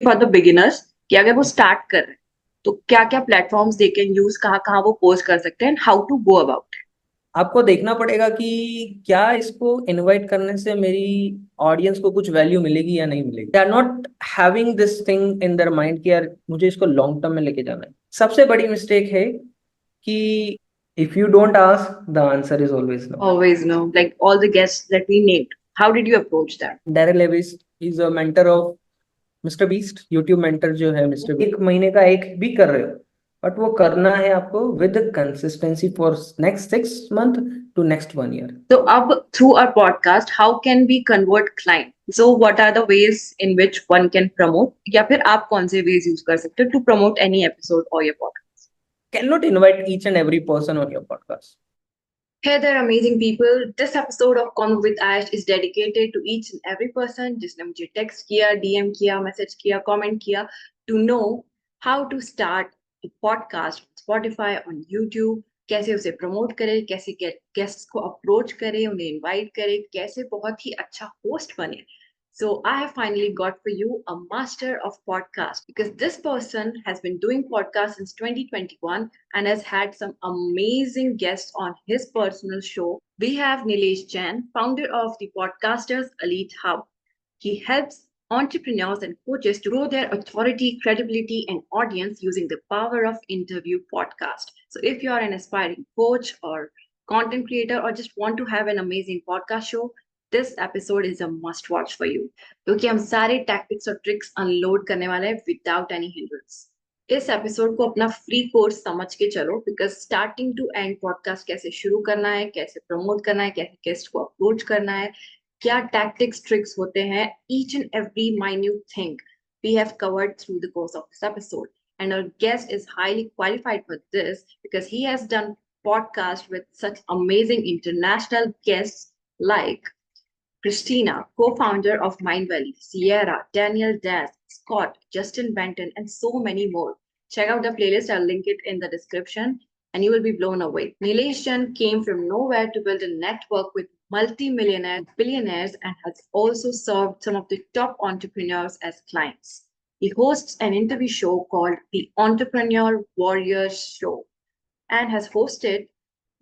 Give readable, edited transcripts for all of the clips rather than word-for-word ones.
For the beginners कि अगर वो स्टार्ट कर रहे हैं तो क्या क्या प्लेटफॉर्म्स दे कैन यूज, कहाँ कहाँ वो पोस्ट कर सकते हैं, how to go about it? आपको देखना पड़ेगा कि क्या इसको इनवाइट करने से मेरी ऑडियंस को कुछ वैल्यू मिलेगी या नहीं मिलेगी। They are not having this thing in their mind कि यार मुझे इसको लॉन्ग टर्म में लेके जाना है। सबसे बड़ी मिस्टेक है कि if you don't ask the answer is always no. Always know, like all the guests that we named, how did you approach that? Darren Lewis is a mentor of Mister Beast. YouTube mentor जो है mister, एक महीने का एक भी कर रहे हो, बट वो करना है आपको with consistency for next 6 month to next 1 year. So अब through our podcast, how can we convert client? So what are the ways in which one can promote? या फिर आप कौन से ways use कर सकते हो to promote any episode or your podcast? Can not invite each and every person on your podcast. Hey there, amazing people. This episode of Convo with Ash is dedicated to each and every person जिसने मुझे text किया, DM किया, message किया, comment किया to know how to start a podcast on Spotify, on YouTube, कैसे उसे promote करें, कैसे guests को approach करें, उन्हें invite करें, कैसे बहुत ही अच्छा host बने. So I have finally got for you a master of podcast because this person has been doing podcasts since 2021 and has had some amazing guests on his personal show. We have Nilesh Jain, founder of the Podcasters Elite Hub. He helps entrepreneurs and coaches to grow their authority, credibility, and audience using the power of interview podcast. So if you are an aspiring coach or content creator or just want to have an amazing podcast show, this episode is a must watch for you क्योंकि हम सारे tactics और tricks unload करने वाले हैं without any hindrance. इस episode को अपना फ्री कोर्स समझ के चलो because starting to end podcast कैसे शुरू करना है, कैसे प्रमोट करना है, कैसे गेस्ट को अप्रोच करना है, क्या टैक्टिक्स ट्रिक्स होते हैं, each and every minute thing we have covered through the course of this episode. And our guest is highly qualified for this because he has done podcasts with such amazing international guests like Christina, co-founder of Mindvalley, Sierra, Daniel Daz, Scott, Justin Benton, and so many more. Check out the playlist. I'll link it in the description and you will be blown away. Nilesh Chand came from nowhere to build a network with multi-millionaires, billionaires, and has also served some of the top entrepreneurs as clients. He hosts an interview show called The Entrepreneur Warriors Show and has hosted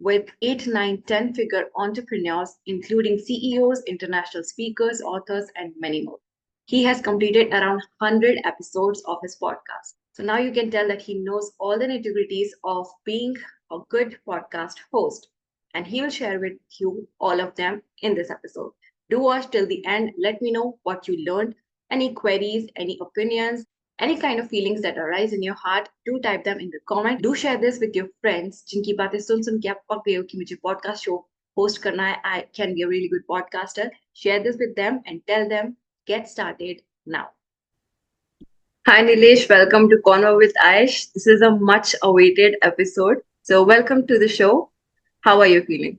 with 8, 9, 10 figure entrepreneurs, including CEOs, international speakers, authors, and many more. He has completed around 100 episodes of his podcast. So now you can tell that he knows all the nitty-gritties of being a good podcast host. And he will share with you all of them in this episode. Do watch till the end. Let me know what you learned, any queries, any opinions, any kind of feelings that arise in your heart, do type them in the comment. Do share this with your friends जिनकी बातें सुन के आप पक गए हो कि मुझे podcast show host करना है. I can be a really good podcaster. Share this with them and tell them get started now. Hi Nilesh, welcome to Convo with Aish. This is a much awaited episode. So welcome to the show. How are you feeling?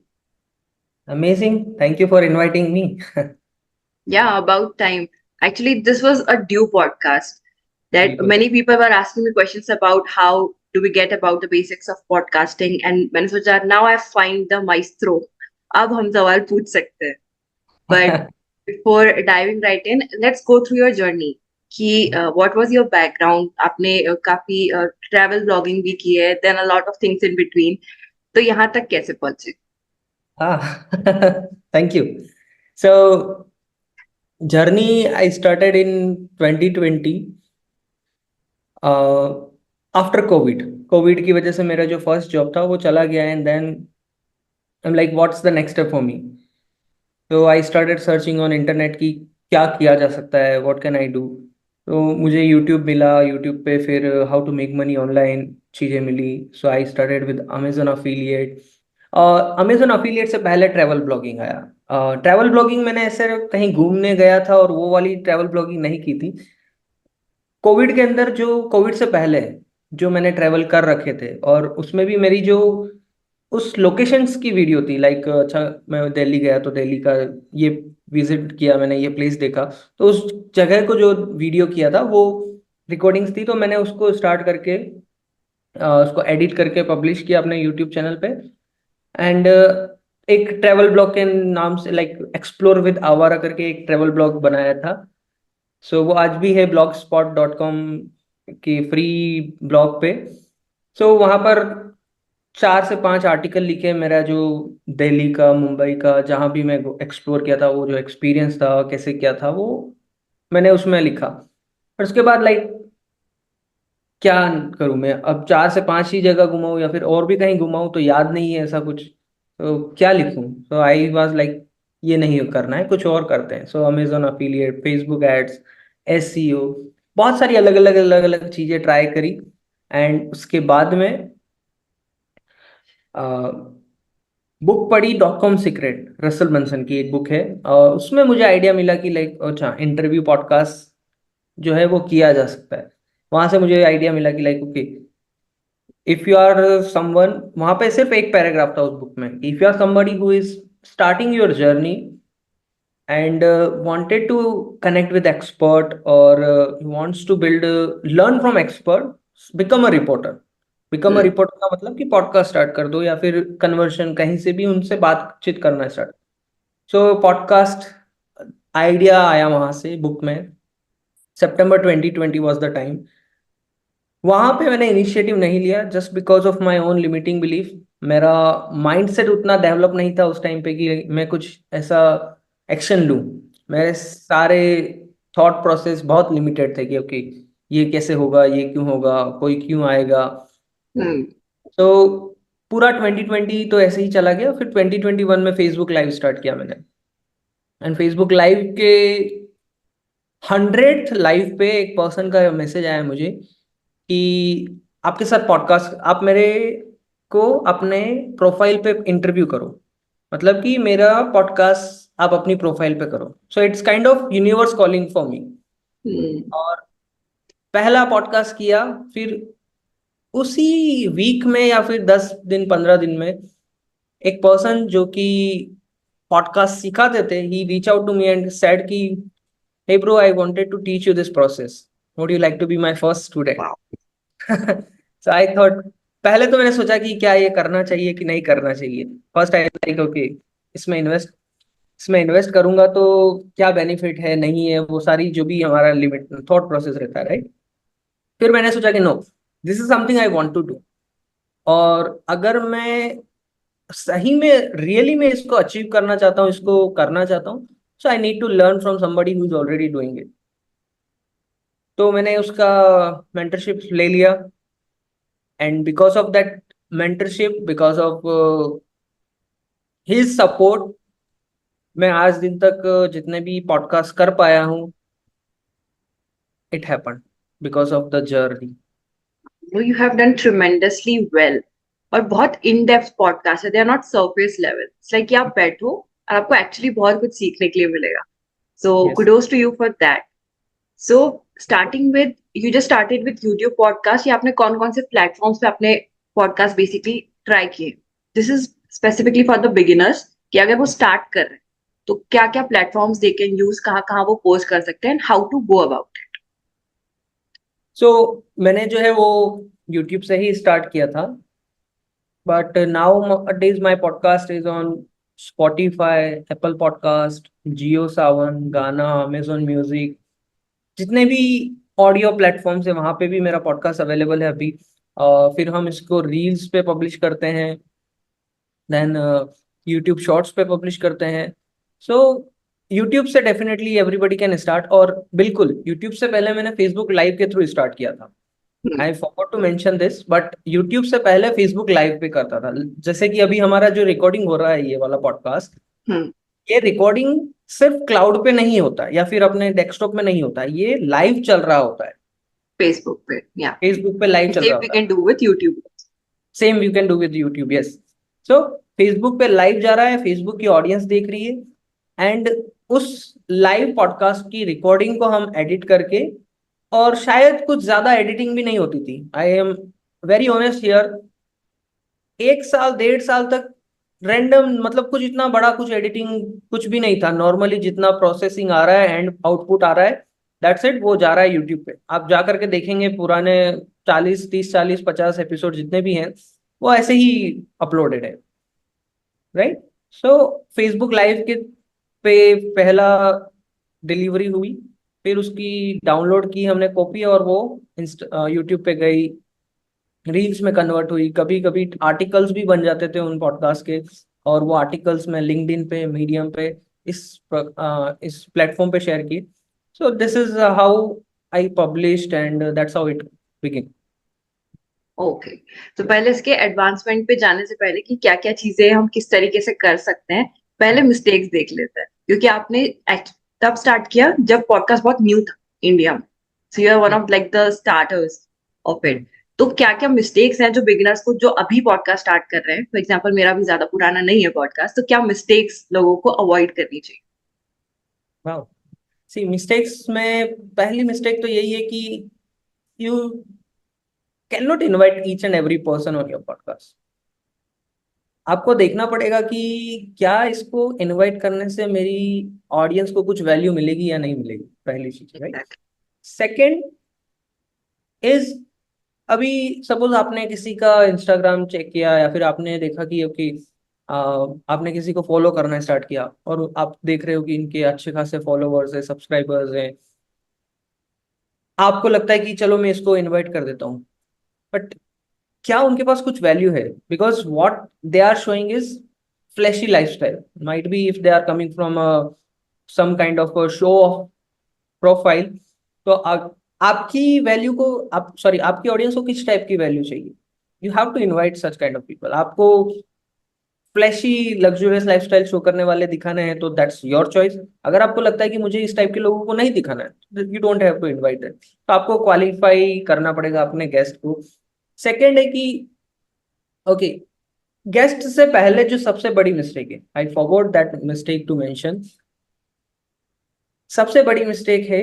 Amazing. Thank you for inviting me. Yeah, about time. Actually, this was a due podcast that बिल्कुल। many people were asking me questions about how do we get about the basics of podcasting and मैंने सोचा now I find the maestro. अब हम सवाल पूछ सकते हैं. But before diving right in, let's go through your journey. कि what was your background? आपने काफी travel blogging भी की है, then a lot of things in between. तो यहाँ तक कैसे पहुंचे? Ah, thank you. So, journey I started in 2020 after Covid. Covid की वजह से मेरा जो फर्स्ट जॉब था वो चला गया and then I am like what's the next step for me. तो I started searching on internet की क्या किया जा सकता है, व्हाट कैन आई डू। तो मुझे यूट्यूब मिला, यूट्यूब पे फिर how to make money online चीज़ें मिली। So I started with Amazon affiliate. Amazon affiliate से पहले ट्रैवल ब्लॉगिंग आया। ट्रैवल ब्लॉगिंग मैंने ऐसे कहीं घूमने गया था और वो वाली ट्रैवल ब्लॉगिंग नहीं की थी। कोविड के अंदर, जो कोविड से पहले जो मैंने ट्रैवल कर रखे थे, और उसमें भी मेरी जो उस लोकेशंस की वीडियो थी, लाइक अच्छा मैं दिल्ली गया तो दिल्ली का ये विजिट किया मैंने, ये प्लेस देखा, तो उस जगह को जो वीडियो किया था वो रिकॉर्डिंग्स थी। तो मैंने उसको स्टार्ट करके उसको एडिट करके पब्लिश किया अपने यूट्यूब चैनल पे। एंड एक ट्रैवल ब्लॉग के नाम से, लाइक एक्सप्लोर विद आवारा करके एक ट्रैवल ब्लॉग बनाया था। सो वो आज भी है blogspot.com की फ्री ब्लॉग पे। सो वहाँ पर 4 से 5 आर्टिकल लिखे, मेरा जो दिल्ली का, मुंबई का, जहाँ भी मैं एक्सप्लोर किया था, वो जो एक्सपीरियंस था, कैसे किया था, वो मैंने उसमें लिखा। और उसके बाद लाइक क्या करूं मैं, अब 4 से 5 ही जगह घुमाऊं या फिर और भी कहीं घुमाऊं, तो याद नहीं है ऐसा कुछ, तो क्या लिखूं। तो आई वाज लाइक ये नहीं करना है, कुछ और करते हैं। So Amazon affiliate, Facebook ads, SEO, बहुत सारी अलग अलग चीजें ट्राई करी। एंड उसके बाद में बुक पढ़ी, .com सीक्रेट, रसल बंसन की एक बुक है, और उसमें मुझे आइडिया मिला कि लाइक अच्छा इंटरव्यू पॉडकास्ट जो है वो किया जा सकता है। वहां से मुझे आइडिया मिला कि like okay, if you are someone, वहां पे सिर्फ एक पैराग्राफ था उस बुक में, if you are somebody who is starting your journey and wanted to connect with expert, or wants to build learn from expert, become a reporter। become a Hmm. reporter का मतलब कि podcast start कर दो, या फिर conversion कहीं से भी उनसे बातचीत करना स्टार्ट। सो पॉडकास्ट आइडिया आया वहां से बुक में। सितंबर 2020 वाज द टाइम। वहां पे मैंने इनिशिएटिव नहीं लिया, just because of my own limiting belief. मेरा माइंडसेट उतना डेवलप नहीं था उस टाइम पे कि मैं कुछ ऐसा एक्शन लूं। मेरे सारे थॉट प्रोसेस बहुत लिमिटेड थे कि ओके, ये कैसे होगा, ये क्यों होगा, कोई क्यों आएगा। Hmm. तो पूरा 2020 तो ऐसे ही चला गया। फिर 2021 में फेसबुक लाइव स्टार्ट किया मैंने। एंड फेसबुक लाइव के 100th लाइव पे एक पर्सन का मैसेज आया मुझे कि आपके साथ पॉडकास्ट, आप मेरे को अपने प्रोफाइल पे इंटरव्यू करो, मतलब कि मेरा पॉडकास्ट आप अपनी प्रोफाइल पे करो। So it's kind of universe calling for me. Hmm. और पहला पॉडकास्ट किया, फिर उसी वीक में या फिर 10 दिन 15 दिन में एक पर्सन जो कि पॉडकास्ट सिखाते थे, he reach out to me and said कि hey bro, I wanted to teach you this process, would you like to be my first student. Wow. So I thought, पहले तो मैंने सोचा कि क्या ये करना चाहिए कि नहीं करना चाहिए। फर्स्ट आई लाइक ओके, इसमें इन्वेस्ट इसमें इन्वेस्ट करूंगा तो क्या बेनिफिट है, नहीं है, वो सारी जो भी हमारा लिमिट थॉट प्रोसेस रहता है, राइट। फिर मैंने सोचा कि no, this is something I want to do. और अगर मैं सही में रियली में इसको अचीव करना चाहता हूँ, इसको करना चाहता हूँ, so I need to learn from somebody who is already doing it. तो मैंने उसका मेंटरशिप ले लिया। And because of that mentorship, because of his support, मैं आज दिन तक जितने भी पॉडकास्ट कर पाया हूँ, it happened because of the journey. No, you have done tremendously well. और बहुत इन डेप्थ पॉडकास्ट है, they are not surface level. It's like कि आप बैठो और आपको एक्चुअली बहुत कुछ सीखने के लिए मिलेगा। So yes. Kudos to you for that. So starting with, you just started with YouTube podcast, या आपने कौन कौन से प्लेटफॉर्म्स पे अपने पॉडकास्ट बेसिकली ट्राई किए? This is specifically for the beginners, कि अगर वो स्टार्ट कर रहे हैं तो क्या क्या प्लेटफॉर्म्स दे कैन यूज, कहाँ कहाँ वो पोस्ट कर सकते हैं, and how to go about it? So मैंने जो है वो यूट्यूब से ही स्टार्ट किया था, but nowadays my podcast is on Spotify, Apple podcast, Jio Saavn, Gaana, Amazon music, जितने भी ऑडियो प्लेटफॉर्म्स है वहां पे भी मेरा पॉडकास्ट अवेलेबल है अभी। फिर हम इसको रील्स पे पब्लिश करते हैं, देन यूट्यूब शॉर्ट्स पे पब्लिश करते हैं। सो यूट्यूब से डेफिनेटली एवरीबॉडी कैन स्टार्ट। और बिल्कुल यूट्यूब से पहले मैंने फेसबुक लाइव के थ्रू स्टार्ट किया था। I forgot to mention this, but YouTube से पहले फेसबुक लाइव पे करता था। जैसे कि अभी हमारा जो रिकॉर्डिंग हो रहा है, ये वाला पॉडकास्ट, ये रिकॉर्डिंग सिर्फ क्लाउड पे नहीं होता या फिर अपने डेस्कटॉप में नहीं होता, ये लाइव चल रहा होता है। फेसबुक पे, या फेसबुक पे लाइव चल सेम रहा वी होता है। Can do with YouTube. Same you can do with YouTube, yes. So Facebook पे लाइव जा रहा है, फेसबुक की ऑडियंस देख रही है, एंड उस लाइव पॉडकास्ट की रिकॉर्डिंग को हम एडिट करके, और शायद कुछ ज्यादा एडिटिंग भी नहीं होती थी, I am very honest here, 1 साल 1.5 साल तक रैंडम, मतलब कुछ इतना बड़ा कुछ एडिटिंग कुछ भी नहीं था, नॉर्मली जितना प्रोसेसिंग आ रहा है एंड आउटपुट आ रहा है, दैट्स इट, वो जा रहा है यूट्यूब पे। आप जा करके देखेंगे पुराने 40 30 40 50 एपिसोड जितने भी हैं, वो ऐसे ही अपलोडेड है, राइट। सो फेसबुक लाइव के पे पहला डिलीवरी हुई। फिर उसकी डाउनलोड की हमने कॉपी, और वो यूट्यूब पे गई, रील्स में कन्वर्ट हुई, कभी कभी आर्टिकल्स भी बन जाते थे उन पॉडकास्ट के, और वो आर्टिकल्स में लिंक्डइन पे, मीडियम पे, इस प्लेटफॉर्म पे शेयर की। सो this is how I published, and that's how it begin. Okay, तो पहले इसके एडवांसमेंट पे जाने से पहले कि क्या क्या चीजें हम किस तरीके से कर सकते हैं, पहले मिस्टेक्स देख लेते हैं, क्योंकि आपने तब स्टार्ट किया जब पॉडकास्ट बहुत न्यू था इंडिया में, so you are one of like the starters of it. तो क्या क्या मिस्टेक्स हैं जो बिगिनर्स को, जो अभी पॉडकास्ट स्टार्ट कर रहे हैं, फॉर एग्जाम्पल मेरा भी ज्यादा पुराना नहीं है पॉडकास्ट, तो क्या मिस्टेक्स लोगों को अवॉइड करनी चाहिए? वाह, सी मिस्टेक्स में पहली मिस्टेक तो यही है कि you can not invite each and every person on your podcast. आपको देखना पड़ेगा कि क्या इसको इनवाइट करने से मेरी ऑडियंस को कुछ वैल्यू मिलेगी या नहीं मिलेगी, पहली चीज, राइट। Exactly. सेकंड इज, अभी सपोज आपने किसी का इंस्टाग्राम चेक किया, या फिर आपने देखा कि ओके, आपने किसी को फॉलो करना स्टार्ट किया, और आप देख रहे हो कि इनके अच्छे खासे फॉलोवर्स है, सब्सक्राइबर्स हैं, आपको लगता है कि चलो मैं इसको इनवाइट कर देता हूँ। बट क्या उनके पास कुछ वैल्यू है? Because what they are showing is flashy lifestyle, might be if they are coming from some kind of show off profile. तो आपकी वैल्यू को, आप सॉरी, आपकी ऑडियंस को किस टाइप की वैल्यू चाहिए? You have to invite such kind of people. आपको फ्लैशी लग्जूरियस लाइफस्टाइल शो करने वाले दिखाने हैं तो दैट्स योर चॉइस। अगर आपको लगता है कि मुझे इस टाइप के लोगों को नहीं दिखाना है, you don't have to invite them. तो आपको क्वालिफाई करना पड़ेगा अपने गेस्ट को। सेकेंड है कि ओके, गेस्ट से पहले जो सबसे बड़ी मिस्टेक है, I forgot that mistake to mention, सबसे बड़ी मिस्टेक है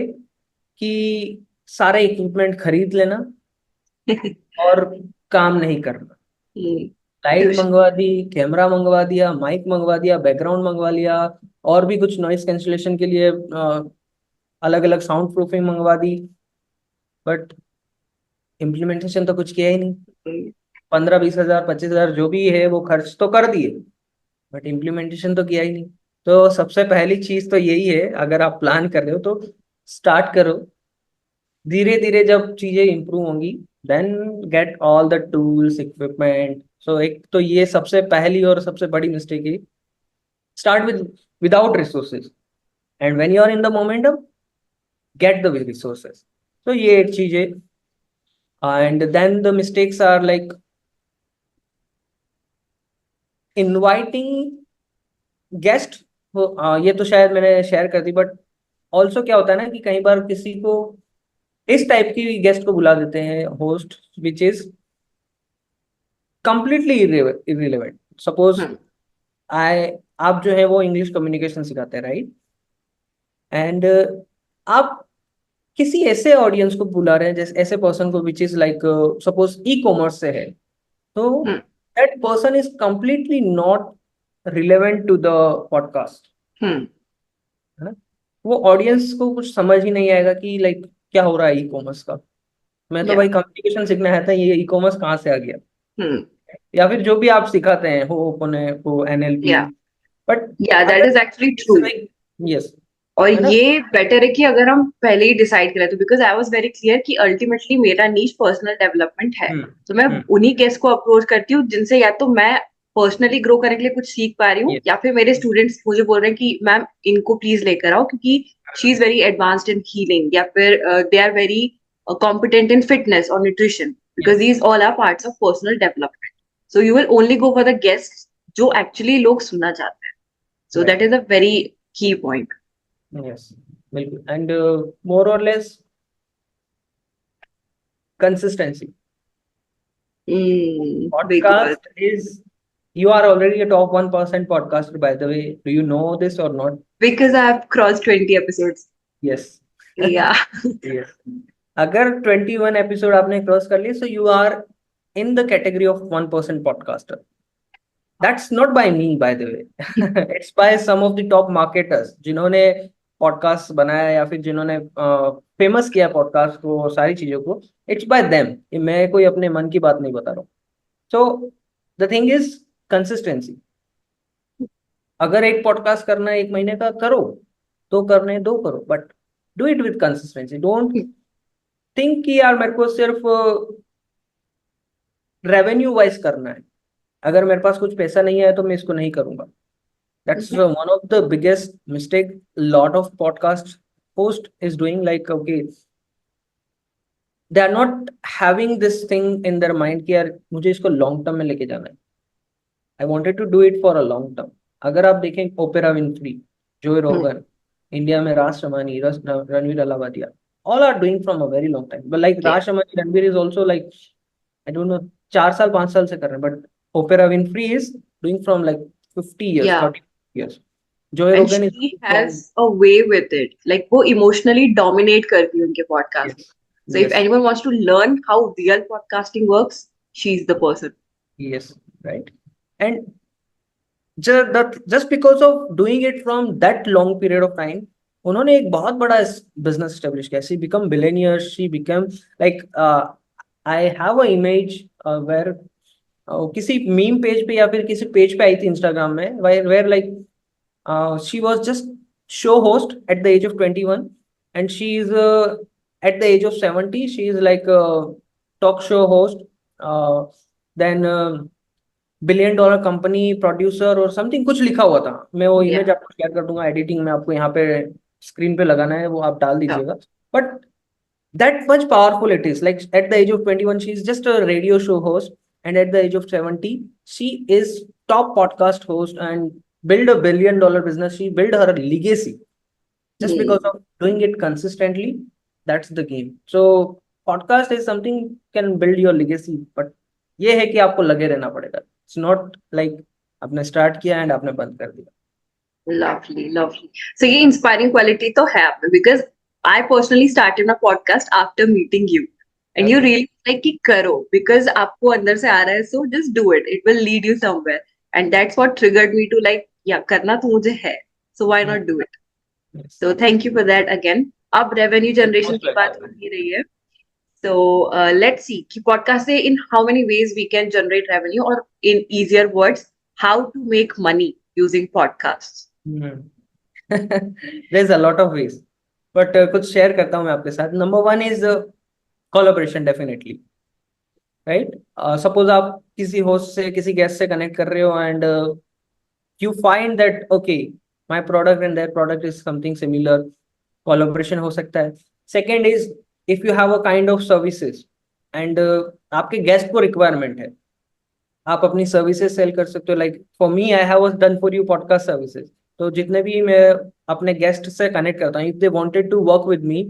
कि सारे इक्विपमेंट खरीद लेना और काम नहीं करना। हम्म, लाइट दूस- मंगवा दी, कैमरा मंगवा दिया, माइक मंगवा दिया, बैकग्राउंड मंगवा लिया, और भी कुछ नॉइस कैंसिलेशन के लिए अलग अलग साउंड प्रूफिंग मंगवा दी, बट इम्प्लीमेंटेशन तो कुछ किया ही नहीं। 15-20 हजार, 25 हजार जो भी है वो खर्च तो कर दिए, बट इम्प्लीमेंटेशन तो किया ही नहीं। तो सबसे पहली चीज तो यही है, अगर आप प्लान कर रहे हो तो स्टार्ट करो, धीरे धीरे जब चीजें इंप्रूव होंगी, then get all the tools, equipment. So एक तो ये सबसे पहली और सबसे बड़ी मिस्टेक है, start without resources, and when you are in the momentum, get the resources. तो ये एक चीज है। And then the mistakes are like inviting guest. ये तो शायद मैंने शेयर कर दी, बट ऑल्सो क्या होता है ना कि कई बार किसी को इस टाइप की गेस्ट को बुला देते हैं, host, which is completely irrelevant. Suppose hmm, I, आप जो है वो इंग्लिश कम्युनिकेशन सिखाते हैं, राइट, एंड आप किसी ऐसे ऑडियंस को बुला रहे हैं, जैसे ऐसे पर्सन को which is like suppose e commerce से है, तो hmm, that person is completely not relevant to the podcast, hmm, है ना। वो ऑडियंस को कुछ समझ ही नहीं आएगा कि लाइक क्या हो रहा है ई कॉमर्स का। मैं तो या, भाई कम्युनिकेशन सीखना है था, ये ई कॉमर्स कहाँ से आ गया? हम्म, या फिर जो भी आप सिखाते हैं, हो ओपन है, हो एनएलपी, या, बट या, दैट अगर is actually it's true. Like, yes, और है ना। ये बेटर है कि अगर हम पहले ही डिसाइड करें, तो because I was very clear कि अल्टीमेटली मेरा नीश पर्सनल डेवलपमेंट है, हम्म। तो मैं हम्म। उन्हीं गेस्ट को अप्रोच करती हूँ जिनसे या तो मैं पर्सनली ग्रो करने के लिए कुछ सीख पा रही हूँ, यस। या फिर मेरे स्टूडेंट्स मुझे बोल रहे हैं कि मैम इनको प्लीज लेकर आओ, क्योंकि she is very advanced in healing, या फिर they are very competent in fitness और nutrition, because yes. These all are parts of personal development. So you will only go for the guest जो actually लोग सुनना चाहते हैं। So that right. Is a very key point. Yes, बिल्कुल। And more और less consistency. Because Podcast is, you are already a top 1% podcaster, by the way. Do you know this or not? I've crossed 20 episodes. Yes. Yeah. Yes. अगर 21 episode आपने cross कर लिए, so you are in the category of 1% podcaster. That's not by me, by the way. It's by some of the top marketers जिन्होंने podcast बनाया, या फिर जिन्होंने famous किया पॉडकास्ट को, सारी चीजों को। इट्स बाय देम, मैं कोई अपने मन की बात नहीं बता रहा हूँ। So the thing is consistency. अगर एक पॉडकास्ट करना है 1 महीने का, करो, 2 करने 2 करो, but do it with consistency, don't think कि यार मेरे को सिर्फ रेवेन्यू वाइज करना है, अगर मेरे पास कुछ पैसा नहीं है तो मैं इसको नहीं करूंगा. That's one of the biggest mistake lot of podcast host is doing. Like, okay, they are not having this thing in their mind कि यार मुझे इसको लॉन्ग टर्म में लेके जाना है. I wanted to do it for a long term. अगर आप देखें ओपेरा विनफ्री, जोए रोगन, इंडिया में राज Shamani, Ranveer Allahbadia, all are doing from a very long time. But like Yeah. Raj Shamani, Ranveer is also like, I don't know, 4 साल 5 साल से कर रहे हैं. But Oprah Winfrey is doing from like 50 years, Yeah. 30 years. Joe And Rogan is she doing from, has a way with it. Like वो emotionally dominate करती है उनके podcast. yes, So if yes, anyone wants to learn how real podcasting works, she's the person. yes, right. And just because of doing it from that long period of time, उन्होंने एक बहुत बड़ा business establish किया. She become billionaire, she become like, I have a image where किसी meme page पे या फिर किसी पेज पे आई थी इंस्टाग्राम में, where like she was just show host at the age of 21, and she is at the age of 70 she is like a talk show host, then billion dollar company producer और something कुछ लिखा हुआ था. मैं वो image Yeah. आपको share कर दूंगा एडिटिंग में, आपको यहाँ पे स्क्रीन पे लगाना है, वो आप डाल दीजिएगा. But that much powerful it is. Like at the age of 21 she is just a radio show host, and at the age of 70 she is top podcast host and build $1 billion business. She build her legacy just because of doing it consistently. That's the game. So podcast is something can build your legacy, but ये है कि आपको लगे रहना पड़ेगा. It's not like आपने start किया and आपने बंद कर दिया. Lovely, lovely. So ये inspiring quality तो है आप में, because I personally started my podcast after meeting you, and you Okay. really like कि करो, because आपको अंदर से आ रहा है, so just do it. It will lead you somewhere, and that's what triggered me to like, yeah, करना तो मुझे है, so why not do it? Yes. So thank you for that again. अब revenue generation Most की बात welcome. हो ही रही है, so let's see कि podcast से in how many ways we can generate revenue, or in easier words, how to make money using podcasts. There's a lot of ways, but कुछ share करता हूँ मैं आपके साथ. Number 1 is collaboration, definitely, right. Suppose आप किसी host से, किसी गेस्ट से कनेक्ट कर रहे हो, and you find that okay, my product and their product is something similar, collaboration हो सकता है. Second is if you have a kind of services and आपके गेस्ट को रिक्वायरमेंट है, आप अपनी सर्विसेज सेल कर सकते हो. Like for me I have done for you podcast services. तो जितने भी मैं अपने गेस्ट से कनेक्ट करता हूँ, if they wanted to work with me,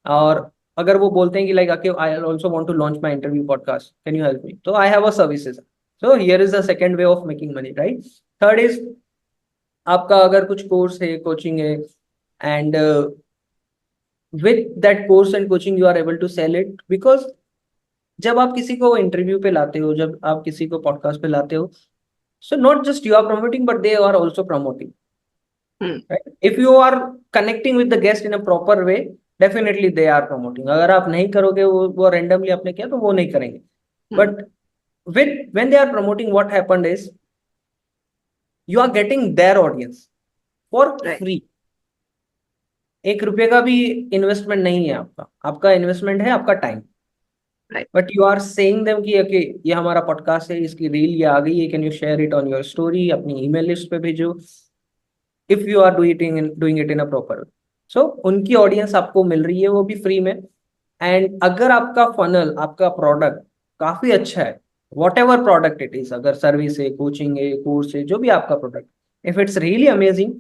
और अगर वो बोलते हैं कि लाइक आके I also want to launch my interview podcast, can you help me, तो I have a services. So here is the second way of making money, right. Third is आपका अगर कुछ कोर्स है, कोचिंग है, and with that course and coaching you are able to sell it. Because जब आप किसी को interview पे लाते हो, जब आप किसी को पॉडकास्ट पे लाते हो, so not just you are promoting, but they are also promoting. Right? If you are connecting with the guest in a proper way, definitely they are promoting. अगर आप नहीं करोगे, वो randomly आपने किया, तो वो नहीं करेंगे. But when they are promoting, what happened is you are getting their audience for free. 1 रुपये का भी इन्वेस्टमेंट नहीं है आपका. आपका इन्वेस्टमेंट है आपका time. But you are saying them कि ओके, ये हमारा पॉडकास्ट है, इसकी रील ये आ गई है, can you share it on your story, अपनी ईमेल लिस्ट पे भेजो, if you are doing it in a proper. सो उनकी ऑडियंस आपको मिल रही है, वो भी फ्री में. एंड अगर आपका फनल, आपका प्रोडक्ट काफी अच्छा है, what ever product it is, अगर सर्विस है, कोचिंग है, कोर्स है, जो भी आपका product, if it's really amazing,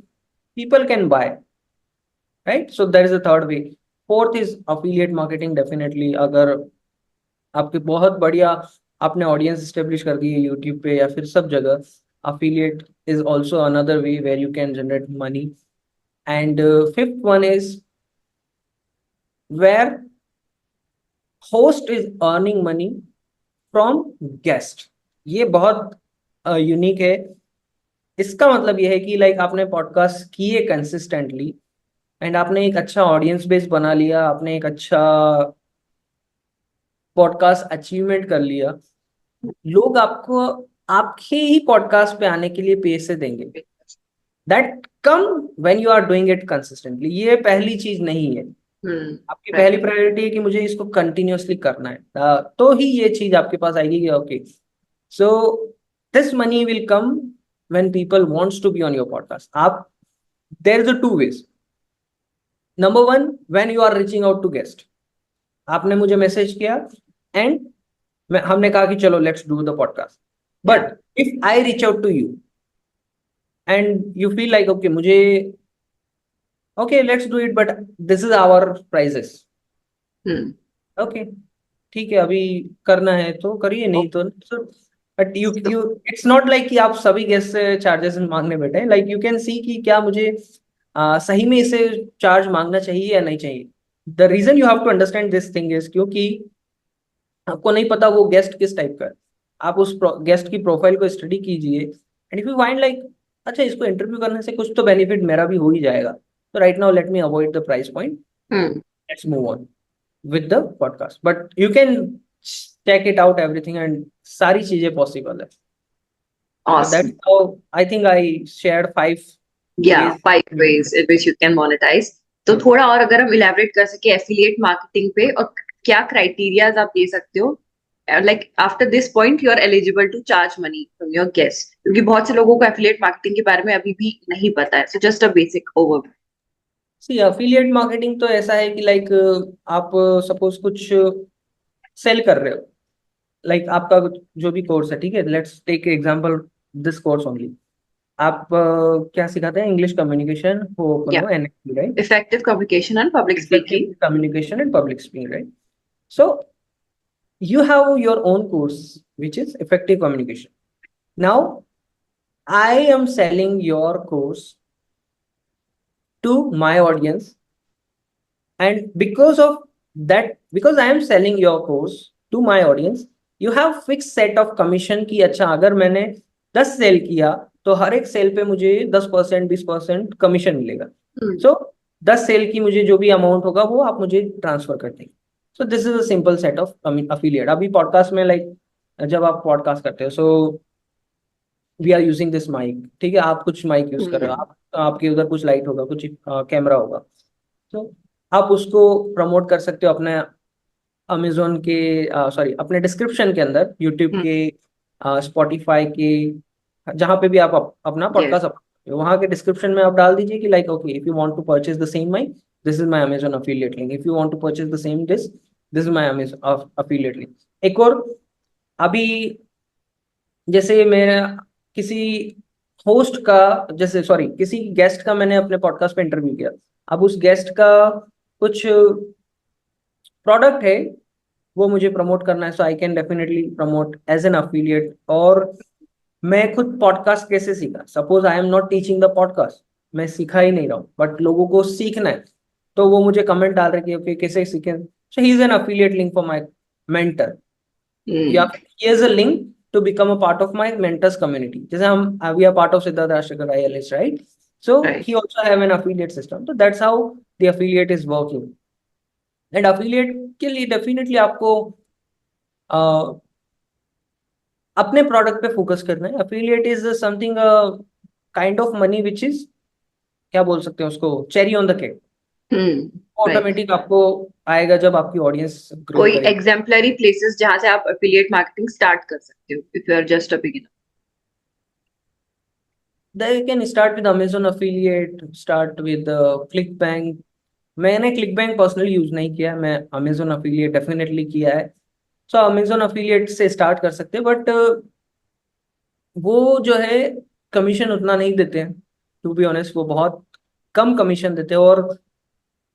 people can buy, right. So that is the third way. Fourth is affiliate marketing, definitely. अगर आपकी बहुत बढ़िया आपने ऑडियंस स्टेब्लिश कर दी है यूट्यूब पे या फिर सब जगह, affiliate is also another way where you can generate money. And fifth one is where host is earning money from guest. ये बहुत यूनिक है. इसका मतलब ये है कि लाइक आपने पॉडकास्ट किए कंसिस्टेंटली, एंड आपने एक अच्छा ऑडियंस बेस बना लिया, आपने एक अच्छा पॉडकास्ट अचीवमेंट कर लिया, लोग आपको आपके ही पॉडकास्ट पे आने के लिए पैसे देंगे. That come when you are doing it consistently. ये पहली चीज नहीं है। आपकी right. पहली प्रायोरिटी है कि मुझे इसको कंटिन्यूअसली करना है, तो ही ये चीज आपके पास आएगी कि okay, so this money will come when people wants to be on your podcast. आप, there is a two ways. Number one, when you are reaching out to guest, आपने मुझे मैसेज किया एंड हमने कहा कि चलो let's do the podcast. But if I reach out to you and you feel like okay, मुझे okay let's do it but this is our prices, okay ठीक है, अभी करना है तो करिए, नहीं तो but you it's not like कि आप सभी गेस्ट से चार्जेस मांगने बैठे हैं। लाइक यू कैन सी कि क्या मुझे सही में इसे चार्ज मांगना चाहिए या नहीं चाहिए। The reason you have to understand this thing is क्योंकि आपको नहीं पता वो गेस्ट किस टाइप का है। आप उस गेस्ट की प्रोफाइल को स्टडी कीजिए and if you find like अच्छा, इसको इंटरव्यू करने से कुछ तो बेनिफिट मेरा भी हो ही जाएगा, तो right now let me avoid the price point, let's move on with the podcast, but you can check it out everything and सारी चीजें possible है। So Awesome. that's how I think I shared 5 Yeah, ways। 5 ways in which you can monetize. तो थोड़ा और अगर हम elaborate कर सके एफिलिएट मार्केटिंग पे, और क्या क्राइटेरियाज आप दे सकते हो, like after this point you are eligible to charge money from your guest, क्योंकि बहुत से लोगों को एफिलिएट मार्केटिंग के बारे में अभी भी नहीं पता है। So just a basic overview. See affiliate marketing तो ऐसा है कि लाइक आप सपोज कुछ सेल कर रहे हो, लाइक आपका जो भी कोर्स है, ठीक है, let's take example this course only. आप क्या सिखाते हैं? इंग्लिश कम्युनिकेशन हो ओपन या हो, NLP, right? Effective communication and public Effective speaking. communication and public speaking, right? So you have your own course which is effective communication. Now I am selling your course to my audience, and because of that, because I am selling your course to my audience, you have fixed set of commission की अच्छा अगर मैंने 10 cell किया तो हर एक cell पे मुझे 10% 20% commission मिलेगा। सो 10 सेल की मुझे जो भी अमाउंट होगा वो आप मुझे ट्रांसफर कर देंगे। So this is a simple set of affiliate. अभी पॉडकास्ट में लाइक जब आप पॉडकास्ट करते हो, so we are using this mic, ठीक है, आप कुछ माइक यूज कर रहे हो, आप आपके उधर कुछ लाइट होगा, कुछ कैमरा होगा, तो आप उसको प्रमोट कर सकते हो अपने अमेजोन के, सॉरी अपने डिस्क्रिप्शन के अंदर, यूट्यूब के, स्पॉटिफाई के, जहाँ पे भी आप अपना पॉडकास्ट वहाँ के डिस्क्रिप्शन में आप डाल दीजिए कि like okay, if you want to purchase the same mic, this is my Amazon affiliate link, if you want to purchase the same this is my Amazon affiliate link. एक और, अभी जैसे मेरा किसी होस्ट का, जैसे सॉरी किसी guest का मैंने अपने पॉडकास्ट पे इंटरव्यू किया, अब उस गेस्ट का कुछ प्रोडक्ट है वो मुझे प्रमोट करना है, so I can definitely promote as an affiliate. और मैं खुद पॉडकास्ट कैसे सीखा, suppose I am not teaching the podcast, मैं सिखा ही नहीं रहा हूँ, बट लोगों को सीखना है, तो वो मुझे कमेंट डाल रहे कि ओके कैसे सीखें, so he is an affiliate link for my mentor, या he is a link to become a part of my mentors community, जैसे हम we are part of Siddharth Ashtakar ILS, right? So he also have an affiliate system, so that's how the affiliate is working। and affiliate के लिए definitely आपको अपने product पे focus करना है। affiliate is something kind of money which is, क्या बोल सकते हैं उसको, cherry on the cake. Automatic आपको आएगा जब आपकी ऑडियंस ग्रो कोई करेगी। एग्जाम्पलरी प्लेसेस जहां से आप एफिलिएट मार्केटिंग स्टार्ट कर सकते हो if you are just a beginner? They can start with Amazon affiliate, start with ClickBank। मैंने ClickBank पर्सनली यूज नहीं किया, मैं Amazon affiliate डेफिनेटली किया है। सो Amazon affiliate से स्टार्ट कर सकते हैं, बट वो जो है कमीशन उतना नहीं देते हैं, टू बी ऑनेस्ट, वो बहुत कम कमीशन देते हैं। और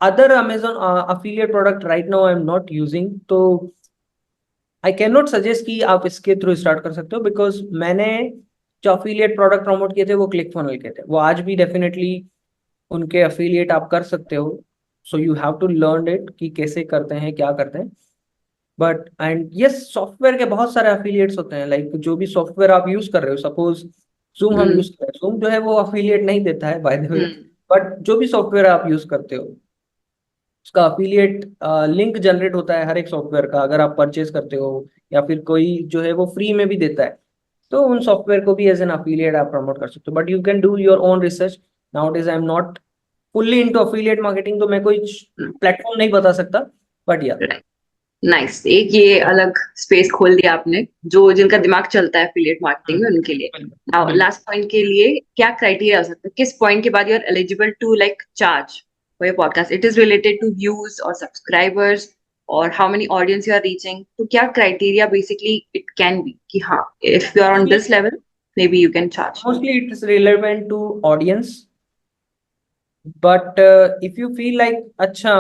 other Amazon affiliate product right now I am not using, तो आई कैन नॉट सजेस्ट कि आप इसके थ्रू स्टार्ट कर सकते हो, बिकॉज मैंने जो अफिलिएट प्रोडक्ट प्रमोट किए थे वो क्लिक फनल के थे, वो आज भी डेफिनेटली उनके अफिलिएट आप कर सकते हो। So you have to learn it कि कैसे करते हैं, क्या करते हैं। बट एंड यस, सॉफ्टवेयर के बहुत सारे अफिलिएट्स होते हैं, लाइक जो भी सॉफ्टवेयर आप यूज कर रहे हो, सपोज जूम हम यूज कर रहे हैं, जूम जो है वो अफिलिएट नहीं देता है बाय द वे, बट जो भी सॉफ्टवेयर आप यूज करते हो उसका अफिलिएट लिंक जनरेट होता है हर एक सॉफ्टवेयर का, अगर आप परचेज करते हो, या फिर कोई जो है वो फ्री में भी देता है। तो उन सॉफ्टवेयर को भी एज एन अफिलिएट आप प्रमोट कर सकते हो, but you can do your own research. Now days I am not fully into affiliate marketing, तो मैं कोई प्लेटफॉर्म नहीं बता सकता, बट या नाइस, एक ये अलग स्पेस खोल दिया आपने, जो जिनका दिमाग चलता है एफिलिएट मार्केटिंग में उनके लिए। नाउ बिल्कुल। लास्ट पॉइंट के लिए क्या क्राइटेरिया हो सकता है, किस पॉइंट के बाद you are eligible to like charge for your podcast? It is related to views और सब्सक्राइबर्स और how many audience you are reaching, तो क्या criteria basically it can be कि हाँ, if you are on this level maybe you can charge? Mostly it is relevant to audience, but if you feel like अच्छा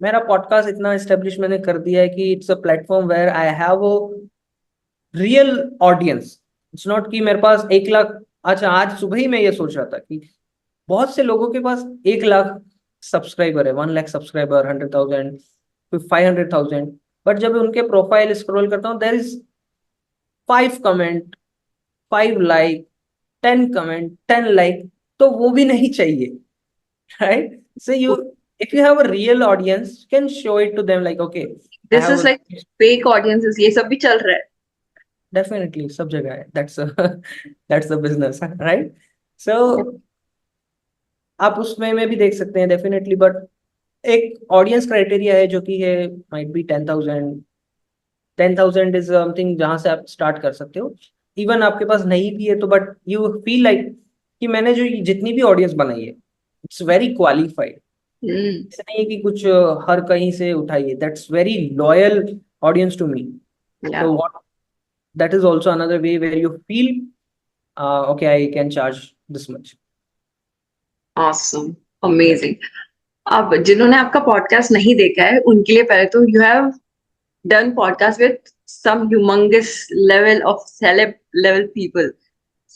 मेरा podcast इतना establish मैंने कर दिया है कि it's a platform where I have a real audience. It's not कि मेरे पास 1 लाख। अच्छा, आज सुबह ही मैं ये सोच रहा था कि बहुत से लोगों के पास 1 लाख सब्सक्राइबर है, 1 लाख सब्सक्राइबर, 100,000, 500,000, बट जब उनके प्रोफाइल स्क्रॉल करता हूँ there is 5 comment, 5 like, 10 comment, 10 like, तो वो भी नहीं चाहिए, right? So you, if you have a real audience, you can show it to them like, okay, I this have is a like fake audiences, ये सब भी चल रहा है। definitely सब जगह है, that's a that's the business, right? So आप उसमें में भी देख सकते हैं डेफिनेटली, बट एक ऑडियंस क्राइटेरिया है जो कि है माइट बी 10,000। 10,000 इज समथिंग जहां से आप स्टार्ट कर सकते हो। इवन आपके पास नहीं भी है तो बट यू फील लाइक कि मैंने जो जितनी भी ऑडियंस बनाई है इट्स वेरी क्वालिफाइड। हम्म, ऐसा नहीं है कि कुछ हर कहीं से उठाई है, that's very loyal audience to me. Yeah, So what, that is also another way where you feel, okay, I can charge this much. Awesome, Yeah. Amazing. अब जिन्होंने आपका पॉडकास्ट नहीं देखा है उनके लिए पहले तो you have done podcast with some humongous level of celeb level people.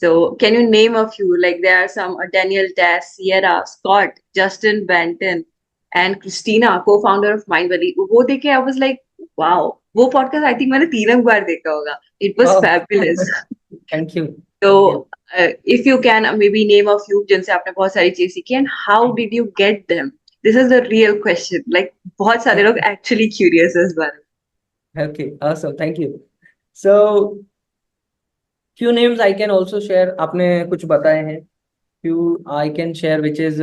So can you name a few? Like there are some Daniel Tass, Sierra, Scott, Justin Benton, and Christina, co-founder of Mindvalley. वो देखे I was like, wow, वो podcast I think मैंने 3 बार देखा होगा. It was Wow. fabulous. Thank you. Thank you. So if you can maybe name a few जिनसे आपने बहुत सारी चीज सीखी, and how did you get them? This is the real question. Like बहुत सारे लोग actually curious है इस बारे में. Okay, awesome. Thank you. So few names I can also share. आपने कुछ बताए हैं, few I can share, which is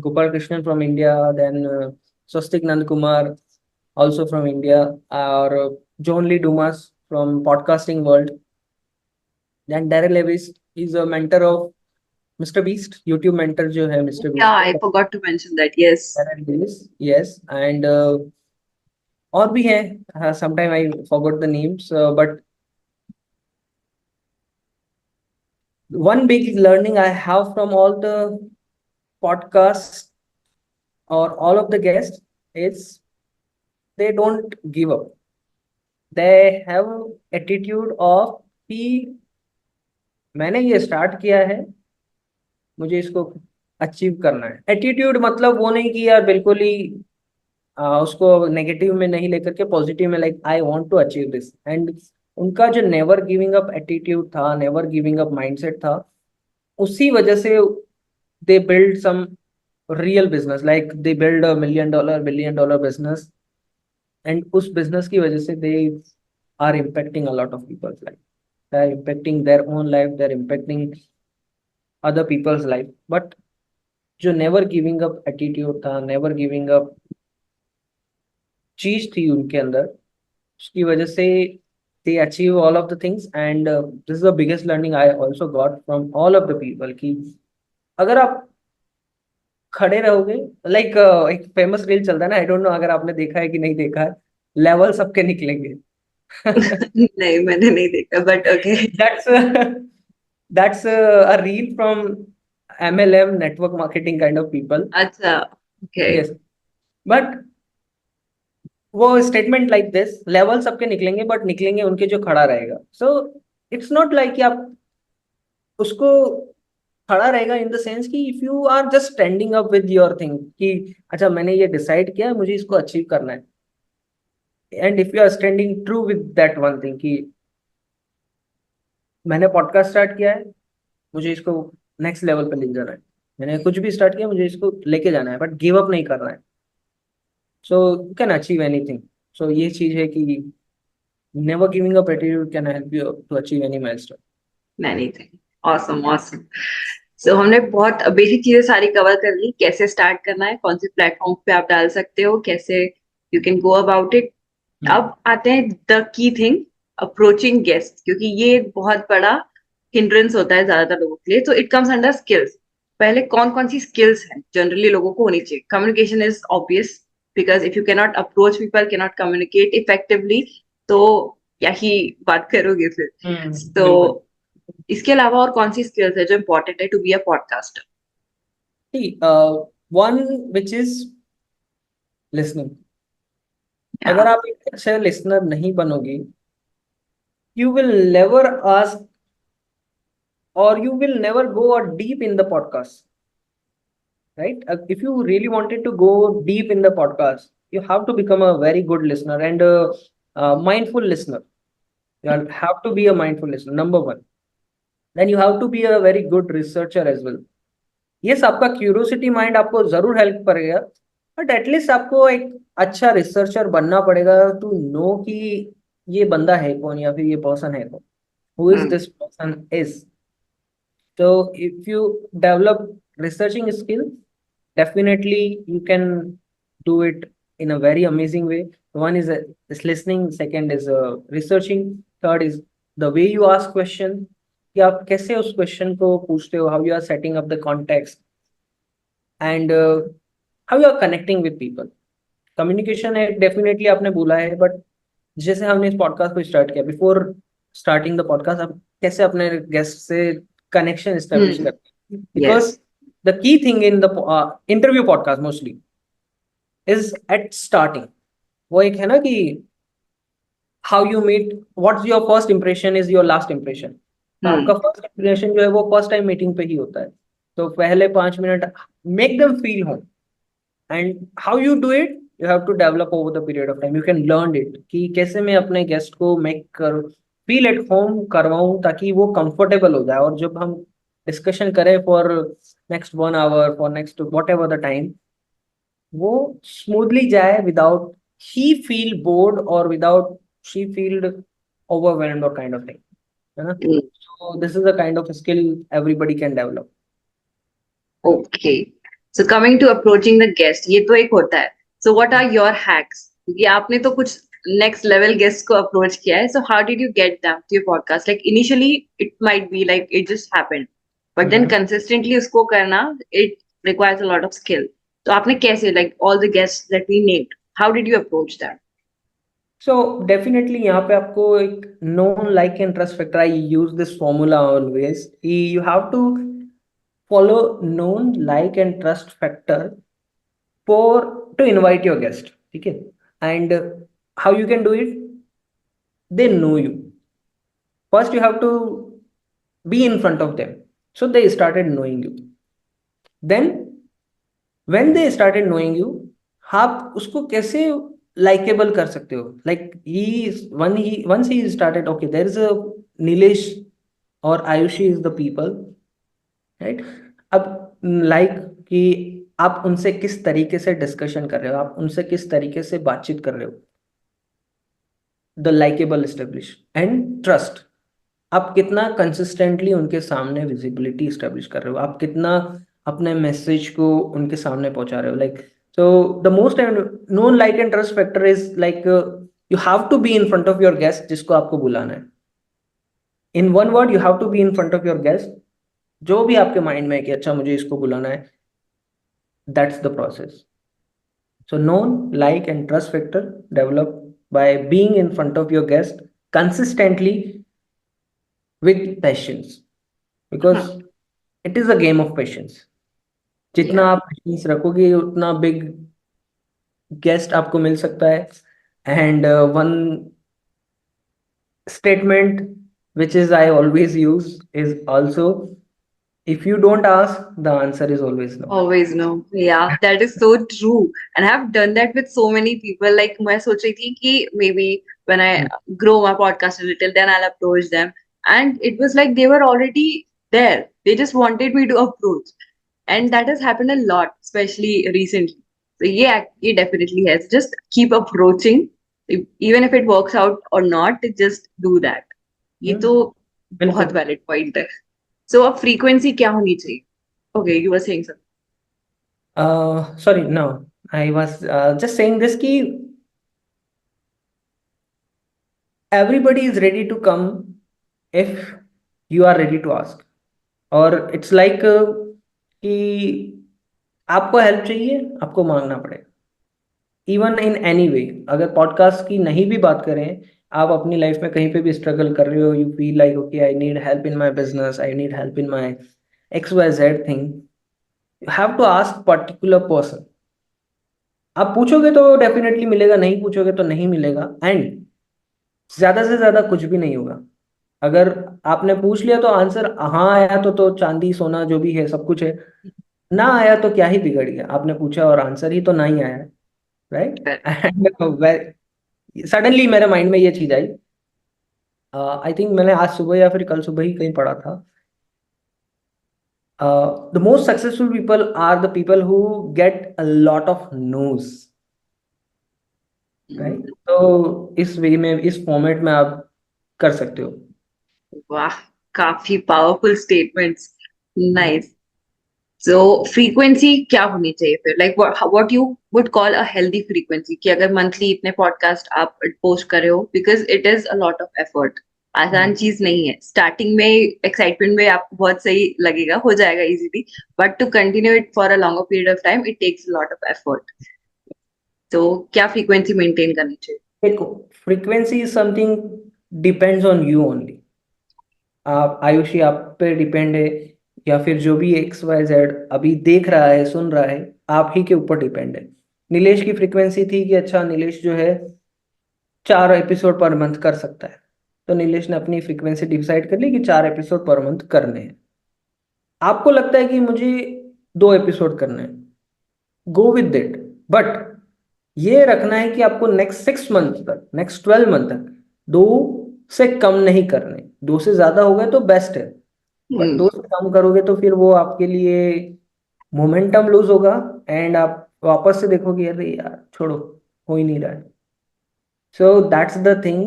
Gopal Krishnan from India, then Swastik Nandkumar also from India, or John Lee Dumas from podcasting world. Then Daryl Lewis is a mentor of Mr. Beast, YouTube mentor जो है Mr. Yeah, Beast I का, forgot to mention that. Yes. Daryl Lewis, yes, and और भी हैं, sometime I forgot the names, but one big learning I have from all the podcasts or all of the guests is they don't give up. They have attitude of कि मैंने ये start किया है, मुझे इसको अचीव करना है। Attitude मतलब वो नहीं कि यार बिल्कुल ही उसको नेगेटिव में नहीं लेकर के पॉजिटिव में, like I want to achieve this, and उनका जो नेवर गिविंग अप एटीट्यूड था, नेवर गिविंग अप माइंडसेट था, उसी वजह से they build some real business, like they build a $1 million, $1 billion business, and उस बिजनेस की वजह से they are impacting a lot of people's life, they are impacting their own life, they are impacting other people's life. But जो never giving up attitude था, never giving up चीज थी उनके अंदर, उसकी वजह से they achieve all of the things, and this is the biggest learning I also got from all of the people कि अगर आप खड़े रहोगे, लाइक एक फेमस रील चलता है ना, आई डोंट नो अगर आपने देखा है कि नहीं देखा है, लेवल सबके निकलेंगे। नहीं, मैंने नहीं देखा, but okay. that's that's a reel from MLM, network marketing kind of people. अच्छा, okay. Yes, but वो स्टेटमेंट लाइक दिस, लेवल सबके निकलेंगे बट निकलेंगे उनके जो खड़ा रहेगा। सो इट्स नॉट लाइक कि आप उसको खड़ा रहेगा इन द सेंस कि if you are just standing up with your thing कि अच्छा मैंने ये डिसाइड किया है, मुझे इसको अचीव करना है, and if you are standing true with that one thing कि मैंने पॉडकास्ट स्टार्ट किया है, मुझे इसको नेक्स्ट लेवल पे ले जाना है, मैंने कुछ भी स्टार्ट किया, मुझे इसको लेके जाना है, बट गिव अप नहीं करना है, so you can achieve anything. So ये चीज है कि never giving up attitude can help you to achieve any milestone. Anything. Awesome, awesome. So हमने बहुत बेसिक चीजें सारी कवर कर ली, कैसे स्टार्ट करना है, कौन से प्लेटफॉर्म पे आप डाल सकते हो, कैसे you can go about it. अब आते हैं the key thing, approaching guest, क्योंकि ये एक बहुत बड़ा हिंड्रेंस होता है ज्यादातर लोगों के लिए. तो इट कम्स अंडर स्किल्स. पहले कौन कौन सी स्किल्स हैं जनरली लोगों को होनी चाहिए? Communication is obvious, because if you cannot approach people, cannot communicate effectively, तो क्या ही बात करोगे फिर. तो बिल्कुल. इसके अलावा और कौन सी स्किल्स है जो इम्पोर्टेंट है to be a podcaster? See, one which is listening. अगर आप एक अच्छे लिसनर नहीं बनोगे, you will never ask or you will never go deep in the podcast, right? If you really wanted to go deep in the podcast, you have to become a very good listener and a mindful listener. You have to be a mindful listener, number one. Then you have to be a very good researcher as well. Yes, आपका curiosity mind आपको जरूर help करेगा, but at least आपको एक अच्छा researcher बनना पड़ेगा to know कि ये बंदा है कौन या फिर ये पर्सन है कौन, who is this person is. So if you develop researching skill, definitely you can do it in a very amazing way. One is listening, second is researching, third is the way you ask question, कि आप कैसे उस question को पूछते हो, how you are setting up the context, and how you are connecting with people. Communication है definitely आपने बोला है, बट जैसे हमने इस पॉडकास्ट को स्टार्ट किया, बिफोर स्टार्टिंग द पॉडकास्ट आप कैसे अपने गेस्ट से कनेक्शन एस्टेब्लिश करते हैं, because the key thing in the interview podcast mostly is at starting. वो एक है ना कि how you meet, what's your first impression is your last impression. आपका फर्स्ट इंप्रेशन जो है वो फर्स्ट टाइम मीटिंग पे ही होता है. तो पहले 5 minute make them feel home. And how you do it, you have to develop over the period of time. You can learn it कि कैसे मैं अपने गेस्ट को मेक कर फील एट होम करवाऊँ ताकि वो कंफर्टेबल हो जाए, और जब हम डिस्कशन करें for next 1 hour, for next what ever the time, वो स्मूथली जाए विदाउट ही फील बोर्ड और without she field overwhelmed or kind of thing, है ना. So this is the kind of skill everybody can develop. Okay, so coming to approaching the guest, ये तो एक होता है. So what are your hacks? क्योंकि आपने तो कुछ नेक्स्ट लेवल गेस्ट को अप्रोच किया है. So how did you get them to your podcast? Like initially it might be like it just happened, but then consistently उसको करना, it requires a lot of skill. तो आपने कैसे, like all the guest that we named, how did you approach them? So definitely यहाँ पे आपको एक known like and trust factor, I use this formula always, you have to follow known like and trust factor for to invite your guest. ठीक है, and how you can do it, they know you. First you have to be in front of them, so they started knowing you. Then when they started knowing you, आप उसको कैसे likable कर सकते हो. Like once he started, okay, there is a Nilesh or Ayushi is the people, right. अब like कि आप उनसे किस तरीके से डिस्कशन कर रहे हो, आप उनसे किस तरीके से बातचीत कर रहे हो, the likeable establish, and trust, आप कितना कंसिस्टेंटली उनके सामने विजिबिलिटी एस्टेब्लिश कर रहे हो, आप कितना अपने मैसेज को उनके सामने पहुंचा रहे हो. Like so the most known like and trust factor is like you have to be in front of your guest जिसको आपको बुलाना है. In one word, you have to be in front of your guest, जो भी आपके mind में है कि अच्छा मुझे इसको बुलाना है. That's the process. So known like and trust factor develop by being in front of your guest consistently with patience, because it is a game of patience. जितना आप पेशेंस रखोगे उतना बिग गेस्ट आपको मिल सकता है. And one statement which is I always use is also, if you don't ask, the answer is always no. Always no. Yeah, that is so true. And I have done that with so many people. Like, मैं सोच रही थी कि maybe when I grow my podcast a little, then I'll approach them. And it was like they were already there. They just wanted me to approach. And that has happened a lot, especially recently. So yeah, it definitely has. Just keep approaching. Even if it works out or not, just do that. ये तो बिल्कुल। बहुत valid point है. सो अब frequency क्या होनी चाहिए? Okay, you were saying something. Sorry, no, I was just saying this कि everybody is ready to come if you are ready to ask. और इट्स लाइक कि आपको हेल्प चाहिए, आपको मांगना पड़ेगा, इवन इन एनी वे. अगर पॉडकास्ट की नहीं भी बात करें, आप अपनी लाइफ में कहीं पे भी स्ट्रगल कर रहे हो, you feel like okay I need help in my business, I need help in my X Y Z thing, you have to ask particular person. आप पूछोगे तो डेफिनेटली मिलेगा, नहीं पूछोगे तो नहीं मिलेगा. एंड ज्यादा से ज्यादा कुछ भी नहीं होगा. अगर आपने पूछ लिया तो आंसर हाँ आया तो चांदी सोना जो भी है सब कुछ है. ना आया तो क्या ही बिगड़ गया, आपने पूछा और आंसर ही तो नहीं आया, राइट. एंड सडनली मेरे माइंड में ये चीज आई. आई थिंक मैंने आज सुबह या फिर कल सुबह ही कहीं पढ़ा था. The most successful people are the people who get a lot of noes, right. तो इस वे में, इस फॉर्मेट में आप कर सकते हो. वाह, काफी पावरफुल स्टेटमेंट्स. नाइस. सो फ्रीक्वेंसी क्या होनी चाहिए फिर? Like what you would call a healthy frequency, कि अगर मंथली इतने पॉडकास्ट आप पोस्ट कर रहे हो, because it is a lot of effort. आसान चीज नहीं है. स्टार्टिंग में एक्साइटमेंट में आपको बहुत सही लगेगा, हो जाएगा easily, but to continue it for a longer period of time it takes a lot of effort. तो क्या फ्रीक्वेंसी मेंटेन करनी चाहिए? देखो, frequency is something depends on you only. आप आयुषी, आप पे डिपेंड है, या फिर जो भी एक्स वाई जेड अभी देख रहा है सुन रहा है, आप ही के ऊपर डिपेंड है. नीलेश की फ्रीक्वेंसी थी कि अच्छा नीलेश जो है 4 एपिसोड पर मंथ कर सकता है, तो नीलेश ने अपनी फ्रीक्वेंसी डिसाइड कर ली कि 4 एपिसोड पर मंथ करने हैं. आपको लगता है कि मुझे 2 एपिसोड करने हैं, गो विद इट. बट ये रखना है कि आपको नेक्स्ट 6 मंथ तक, नेक्स्ट 12 मंथ तक 2 से कम नहीं करने. 2 से ज्यादा हो गए तो बेस्ट है, बट हम्म. 2 से कम करोगे तो फिर वो आपके लिए मोमेंटम लूज होगा. एंड आप वापस से देखोगे अरे यार छोड़ो, हो ही नहीं रहा है. So that's the thing.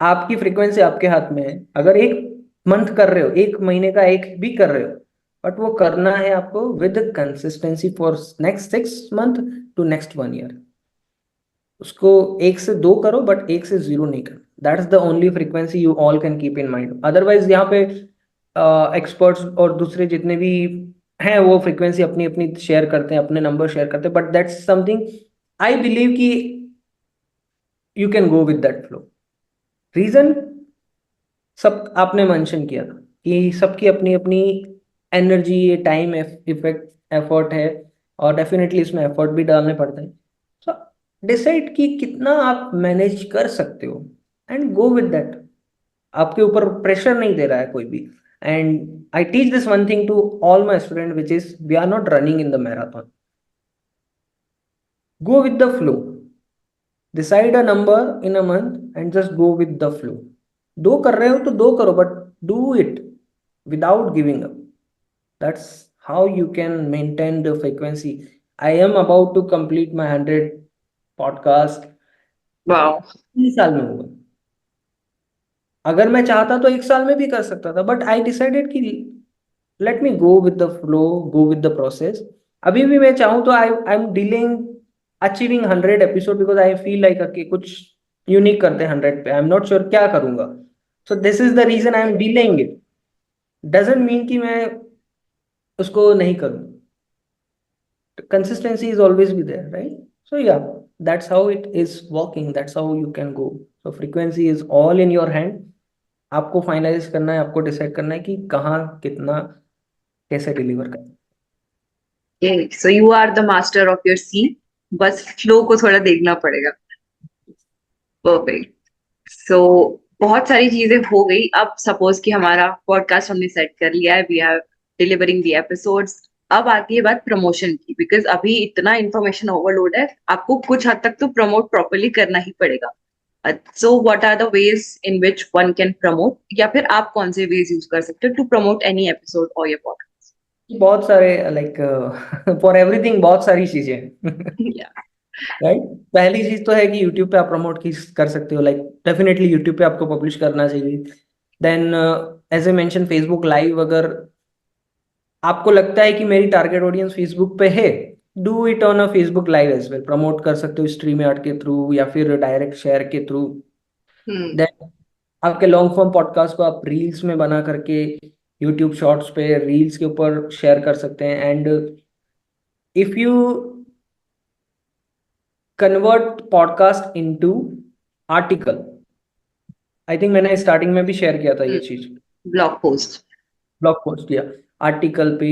आपकी फ्रीक्वेंसी आपके हाथ में है. अगर 1 मंथ कर रहे हो, 1 महीने का एक भी कर रहे हो, बट वो करना है आपको with consistency for next 6 month to next 1 year. उसको 1 से 2 करो, बट 1 से 0 नहीं करो. That's the only frequency you all can keep in mind. Otherwise यहाँ पे एक्सपर्ट्स और दूसरे जितने भी हैं वो फ्रीक्वेंसी अपनी अपनी शेयर करते हैं, अपने नंबर शेयर करते हैं, but that's something I believe कि you can go with that flow. Reason सब आपने मेंशन किया था कि सबकी अपनी अपनी एनर्जी, टाइम, इफेक्ट, एफर्ट है, और डेफिनेटली इसमें एफर्ट भी डालने पड़ते हैं. सो डिसाइड कि कितना आप मैनेज कर सकते हो एंड गो विद दैट. आपके ऊपर प्रेशर नहीं दे रहा है कोई भी. And I teach this one thing to all my student which is we are not running in the marathon. Go with the flow. Decide a number in a month and just go with the flow. 2 कर रहे हो तो 2 करो, but do it without giving up. That's how you can maintain the frequency. I am about to complete my 100 podcast wow. 3 साल में होगा. अगर मैं चाहता तो 1 साल में भी कर सकता था, बट आई डिसाइडेड कि let me go with the flow, go with the process. अभी भी मैं चाहूँ तो आई am dealing achieving 100 episode because I feel like कि कुछ यूनिक करते हैं 100 पे. आई एम नॉट श्योर क्या करूंगा. So this is the reason I am dealing it. Doesn't mean कि मैं उसको नहीं करूँ. Consistency is always be there, right? So yeah, that's how it is working. That's how you can go. So frequency is all in your hand. आपको finalise करना है, आपको decide करना है कि कहाँ कितना कैसे डिलीवर करना है. So you are the master of your scene, बस फ्लो को थोड़ा देखना पड़ेगा. परफेक्ट. सो बहुत सारी चीजें हो गई. अब सपोज कि हमारा पॉडकास्ट हमने सेट कर लिया है, we are delivering the episodes. अब आती है बात प्रमोशन की, बिकॉज अभी इतना इंफॉर्मेशन ओवरलोड है, आपको कुछ हद तक तो प्रमोट प्रॉपरली करना ही पड़ेगा. So what are the ways in which one can promote, या फिर आप कौन से वेज यूज कर सकते हो टू प्रमोट एनी एपिसोड और योर पॉडकास्ट? बहुत सारे लाइक फॉर एवरीथिंग बहुत सारी चीजें हैं. राइट. पहली चीज तो है कि यूट्यूब पे आप प्रमोट कर सकते हो. लाइक डेफिनेटली यूट्यूब पे आपको पब्लिश करना चाहिए. Then as a mention Facebook live, अगर आपको लगता है कि मेरी टारगेट ऑडियंस फेसबुक पे है, do it on a Facebook live as well, promote कर सकते हो स्ट्रीम यार्ड के थ्रू या फिर डायरेक्ट शेयर के थ्रू। हम्म देन आपके लॉन्ग फॉर्म पॉडकास्ट को आप रील्स में बना करके यूट्यूब शॉर्ट्स पे रील्स के ऊपर शेयर कर सकते हैं। And if you convert podcast into article, I think मैंने स्टार्टिंग में भी शेयर किया था ये चीज, ब्लॉग पोस्ट। ब्लॉग पोस्ट या आर्टिकल पे,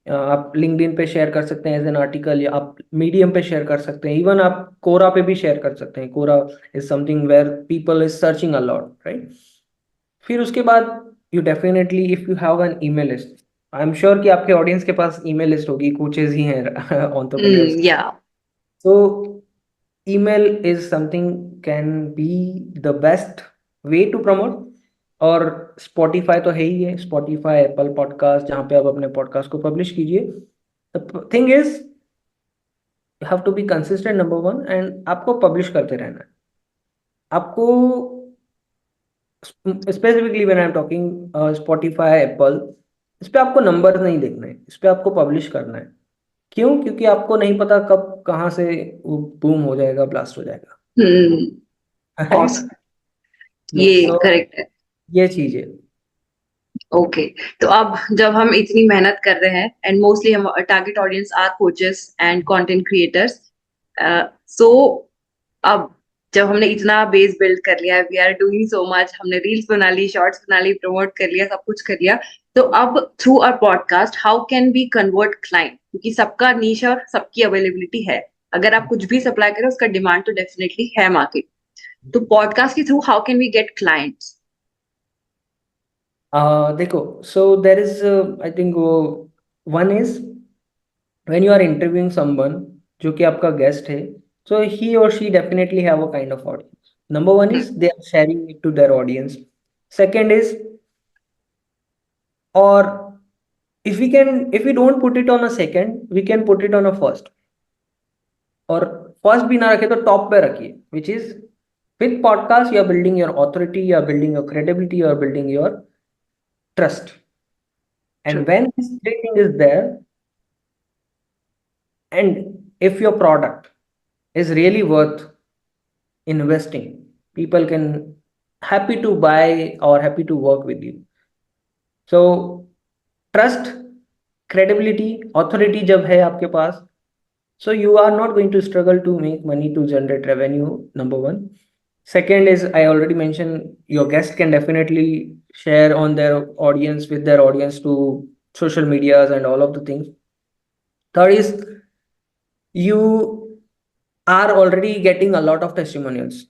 आप लिंक्डइन पे शेयर कर सकते हैं एज एन आर्टिकल, या आप मीडियम पे शेयर कर सकते हैं, इवन आप कोरा पे भी शेयर कर सकते हैं। Quora is something where people is searching a lot, right? फिर उसके बाद you definitely if you have an email list, I am sure कि आपके ऑडियंस के पास ईमेल लिस्ट होगी, कोचेज ही हैं एंटरप्रेन्योर्स। या So email is something can be the best way to promote। और Spotify तो है ही है, Spotify, Apple पॉडकास्ट, जहाँ पे आप अपने पॉडकास्ट को पब्लिश कीजिए। The thing is you have to be consistent, number one, and आपको पब्लिश करते रहना है। आपको specifically when I am talking Spotify, Apple, इस पे आपको नंबर नहीं देखना है, इस पे आपको पब्लिश करना है। क्यों? क्योंकि आपको नहीं पता कब कहाँ से वो बूम हो जाएगा, ब्लास्ट हो जाएगा। ऑसम, Yeah, ये so करेक्ट है। ये चीज है। ओके, तो अब जब हम इतनी मेहनत कर रहे हैं एंड मोस्टली हम target audience are coaches and content creators, so अब जब हमने इतना बेस बिल्ड कर लिया, we are doing so much, हमने रील्स बना ली, शॉर्ट्स बना ली, प्रमोट कर लिया, सब कुछ कर लिया, तो अब through our podcast how can we convert client? क्योंकि सबका नीश और सबकी अवेलेबिलिटी है, अगर आप कुछ भी सप्लाई करें उसका डिमांड तो डेफिनेटली है मार्केट, तो पॉडकास्ट के through how can we get clients? देखो, so there is I think वो one is when you are interviewing someone जो कि आपका गेस्ट है, सो ही और she definitely have a kind of audience. Number one is they are sharing it to their audience. Second is, और if we don't put it on a second, we can put it on a first। और first भी ना रखे तो top पे रखिए, which is with podcast you are building your authority, you are building your credibility, you are building your trust। True. And when this three thing is there, and if your product is really worth investing, people can happy to buy or happy to work with you। So trust, credibility, authority जब है आपके पास, so you are not going to struggle to make money to generate revenue, number one। Second is, I already mentioned, your guest can definitely share on their audience, with their audience, to social medias and all of the things। Third is, you are already getting a lot of testimonials।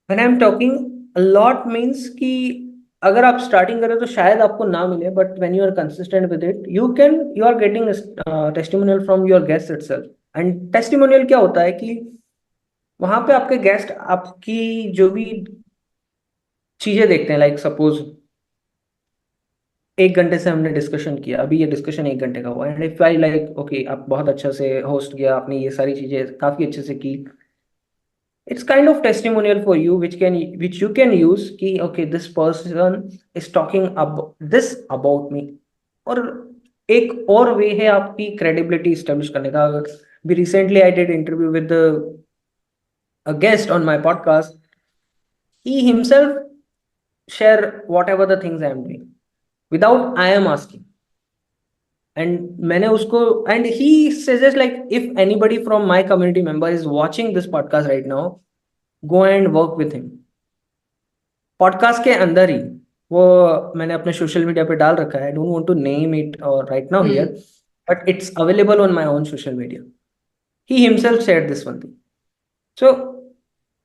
when I'm talking a lot means कि अगर आप starting करें तो शायद आपको ना मिले, but when you are consistent with it you are getting testimonial from your guest itself. And testimonial क्या होता है कि वहां पे आपके गेस्ट आपकी जो भी चीजें देखते हैं, लाइक सपोज 1 घंटे से हमने डिस्कशन किया, अभी ये डिस्कशन 1 घंटे का हुआ, and if I like okay आप बहुत अच्छा से होस्ट किया, आपने ये सारी चीजें काफी अच्छे से की, it's kind of testimonial for you which you can use कि okay this person is talking about this about me। और एक और वे है आपकी credibility establish करने का। अगर भी recently I did interview with a guest on my podcast, he himself share whatever the things I am doing without I am asking। and मैंने उसको and he suggests like if anybody from my community member is watching this podcast right now, go and work with him। Podcast के अंदर ही वो मैंने अपने social media पे डाल रखा है, I don't want to name it और right now here, but it's available on my own social media. He himself said this one thing. So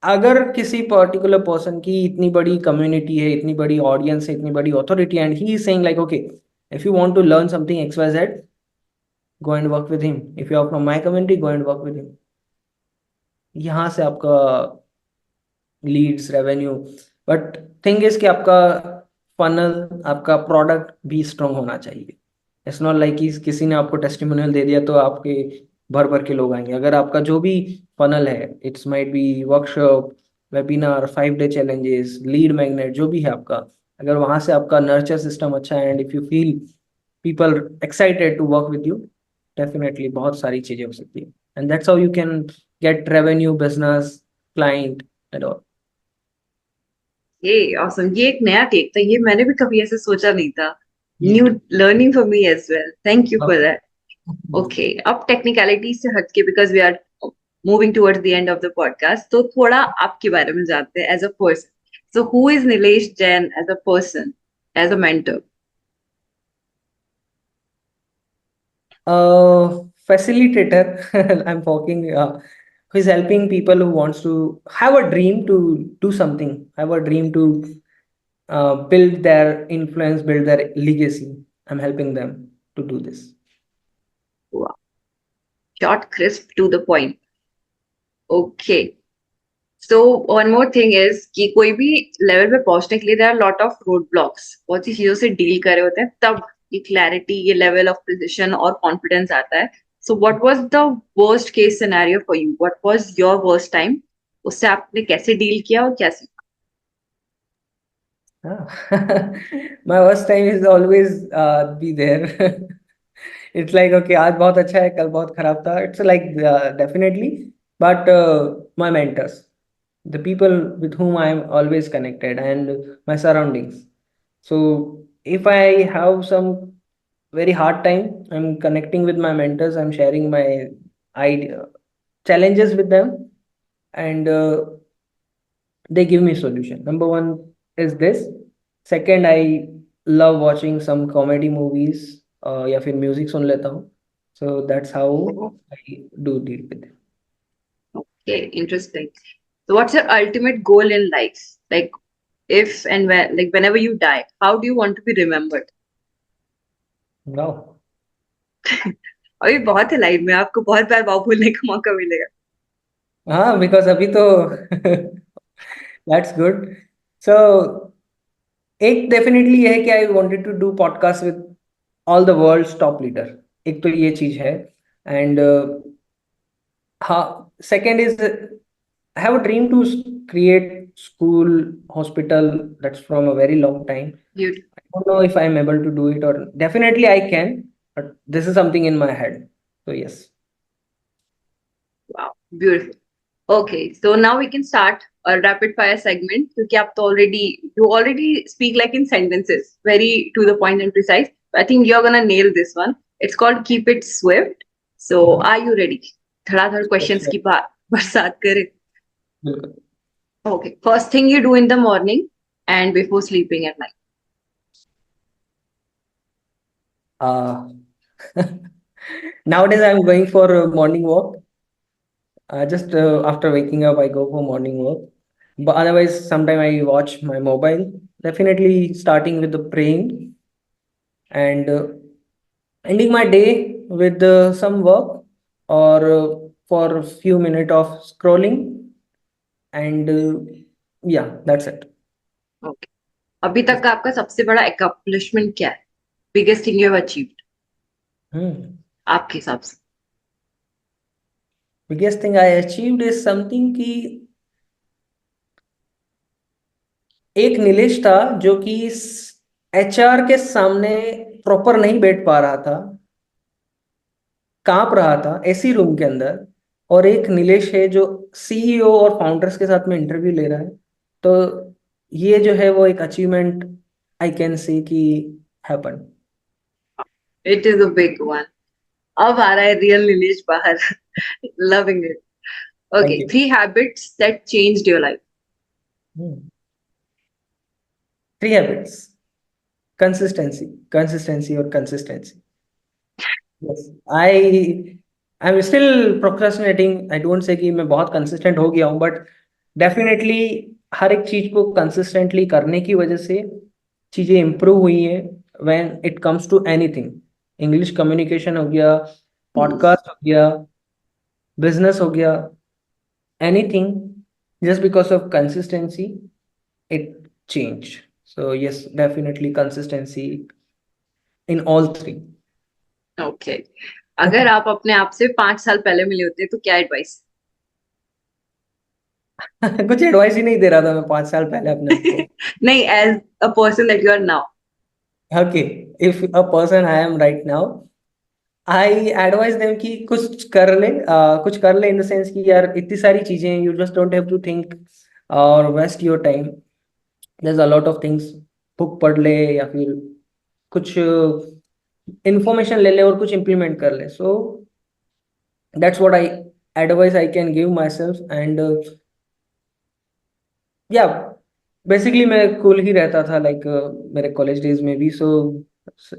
अगर किसी पर्टिकुलर पर्सन की इतनी बड़ी कम्युनिटी है, इतनी बड़ी ऑडियंस है, इतनी बड़ी authority, and he is saying like okay if you want to learn something XYZ, go and work with him. If you are from my community, go and work with him. यहाँ से आपका leads, revenue, but thing is कि आपका funnel, आपका product भी strong होना चाहिए। It's not like कि किसी ने आपको टेस्टिमोनियल दे दिया तो आपके भर भर के लोग आएंगे। अगर आपका जो भी फनल है, it's might be workshop, webinar, 5 day challenges, lead magnet, जो भी है आपका, अगर वहां से आपका नर्चर सिस्टम अच्छा है and if you feel people excited to work with you, definitely बहुत सारी चीजें हो सकती है and that's how you can get revenue, business, client and all. ये awesome. ये एक नया टेक था, ये मैंने भी कभी ऐसे सोचा नहीं था. New learning for me as well. Thank you for that. Okay, अब टेक्निकलिटी से हटके, because we are moving towards the end of the podcast, तो थोड़ा आपके बारे में जानते हैं as a person. So who is Nilesh Jain as a person, as a mentor? Facilitator. I'm talking, who is helping people who wants to have a dream to do something, have a dream to build their influence, build their legacy. I'm helping them to do this. Short, crisp, to the point. Okay. So one more thing is कि कोई भी level पे पहुंचने के लिए there are lot of road blocks. बहुत सी चीजों से डील कर रहे होते हैं, तब ये क्लैरिटी, ये लेवल ऑफ प्रिसिशन और कॉन्फिडेंस आता है. So what was the worst case scenario for you? What was your worst time? उससे आपने कैसे डील किया और क्या सीखा? Ah. My worst time is always be there. It's like, okay, आज बहुत अच्छा है, कल बहुत खराब था. It's like, definitely, but my mentors, the people with whom I am always connected, and my surroundings. So if I have some very hard time, I'm connecting with my mentors, I'm sharing my idea, challenges with them, and they give me solution. Number one is this. Second, I love watching some comedy movies, या फिर music सुन लेता हूँ. So that's how I do deal with it. Okay, interesting. So what's your ultimate goal in life? Like if and when, like whenever you die, how do you want to be remembered? Wow. अभी बहुत है life में, आपको बहुत बार वाव बोलने का मौका मिलेगा. हाँ, because अभी तो that's good. So एक डेफिनेटली है कि I wanted to do podcast with all the world's top leader. एक तो ये चीज है. एंड हाँ, second is I have a dream to create school, hospital. That's from a very long time. Beautiful. I don't know if I'm able to do it, or definitely I can, but this is something in my head. So yes. Wow, beautiful. Okay, so now we can start a rapid fire segment क्योंकि आप तो you already speak like in sentences, very to the point and precise. I think you're gonna nail this one. It's called Keep It Swift. So are you ready? धड़ाधड़ questions Sure. की बरसात करें. बिल्कुल. Okay, first thing you do in the morning and before sleeping at night. Uh, Nowadays I'm going for a morning walk. Just after waking up, I go for morning walk. But otherwise, sometime I watch my mobile. Definitely starting with the praying and ending my day with some work, or for a few minutes of scrolling, and yeah, that's it. Okay. अभी तक का आपका सबसे बड़ा accomplishment क्या है? Biggest thing you have achieved Hmm. आपके हिसाब से? Biggest thing I achieved is something कि एक नीलेश था जो कि HR के सामने प्रॉपर नहीं बैठ पा रहा था, कांप रहा था एसी रूम के अंदर, और एक नीलेश है जो CEO और फाउंडर्स के साथ में इंटरव्यू ले रहा है. तो ये जो है वो एक अचीवमेंट आई कैन से कि happen. It is a big one. अब आ रहा है real नीलेश बाहर. Loving it. Thank Okay, you. 3 habits that changed your life. 3 habits. Consistency और consistency. Yes, I am still procrastinating. I don't say कि मैं बहुत consistent हो गया हूँ, बट डेफिनेटली हर एक चीज को कंसिस्टेंटली करने की वजह से चीजें इंप्रूव हुई हैं. When it comes to anything, English communication हो गया, पॉडकास्ट हो गया, बिजनेस हो गया, anything, just because of consistency it changed. So yes, definitely consistency in all three. Okay. अगर आप अपने आप से 5 साल पहले मिले होते तो क्या एडवाइस? कुछ एडवाइस ही नहीं दे रहा था मैं 5 साल पहले अपने आप को। नहीं, as a person that you are now. Okay, if a person I am right now, I advise them कि कुछ कर ले इन द सेंस कि यार इतनी सारी चीजें, you just don't have to think और waste your time. There is a lot of things. Book पढ़ ले या फिर कुछ इंफॉर्मेशन ले ले और कुछ इम्प्लीमेंट कर ले। So that's what I advice I can give my self. And या बेसिकली मैं कूल ही रहता था, लाइक मेरे कॉलेज डेज में भी। सो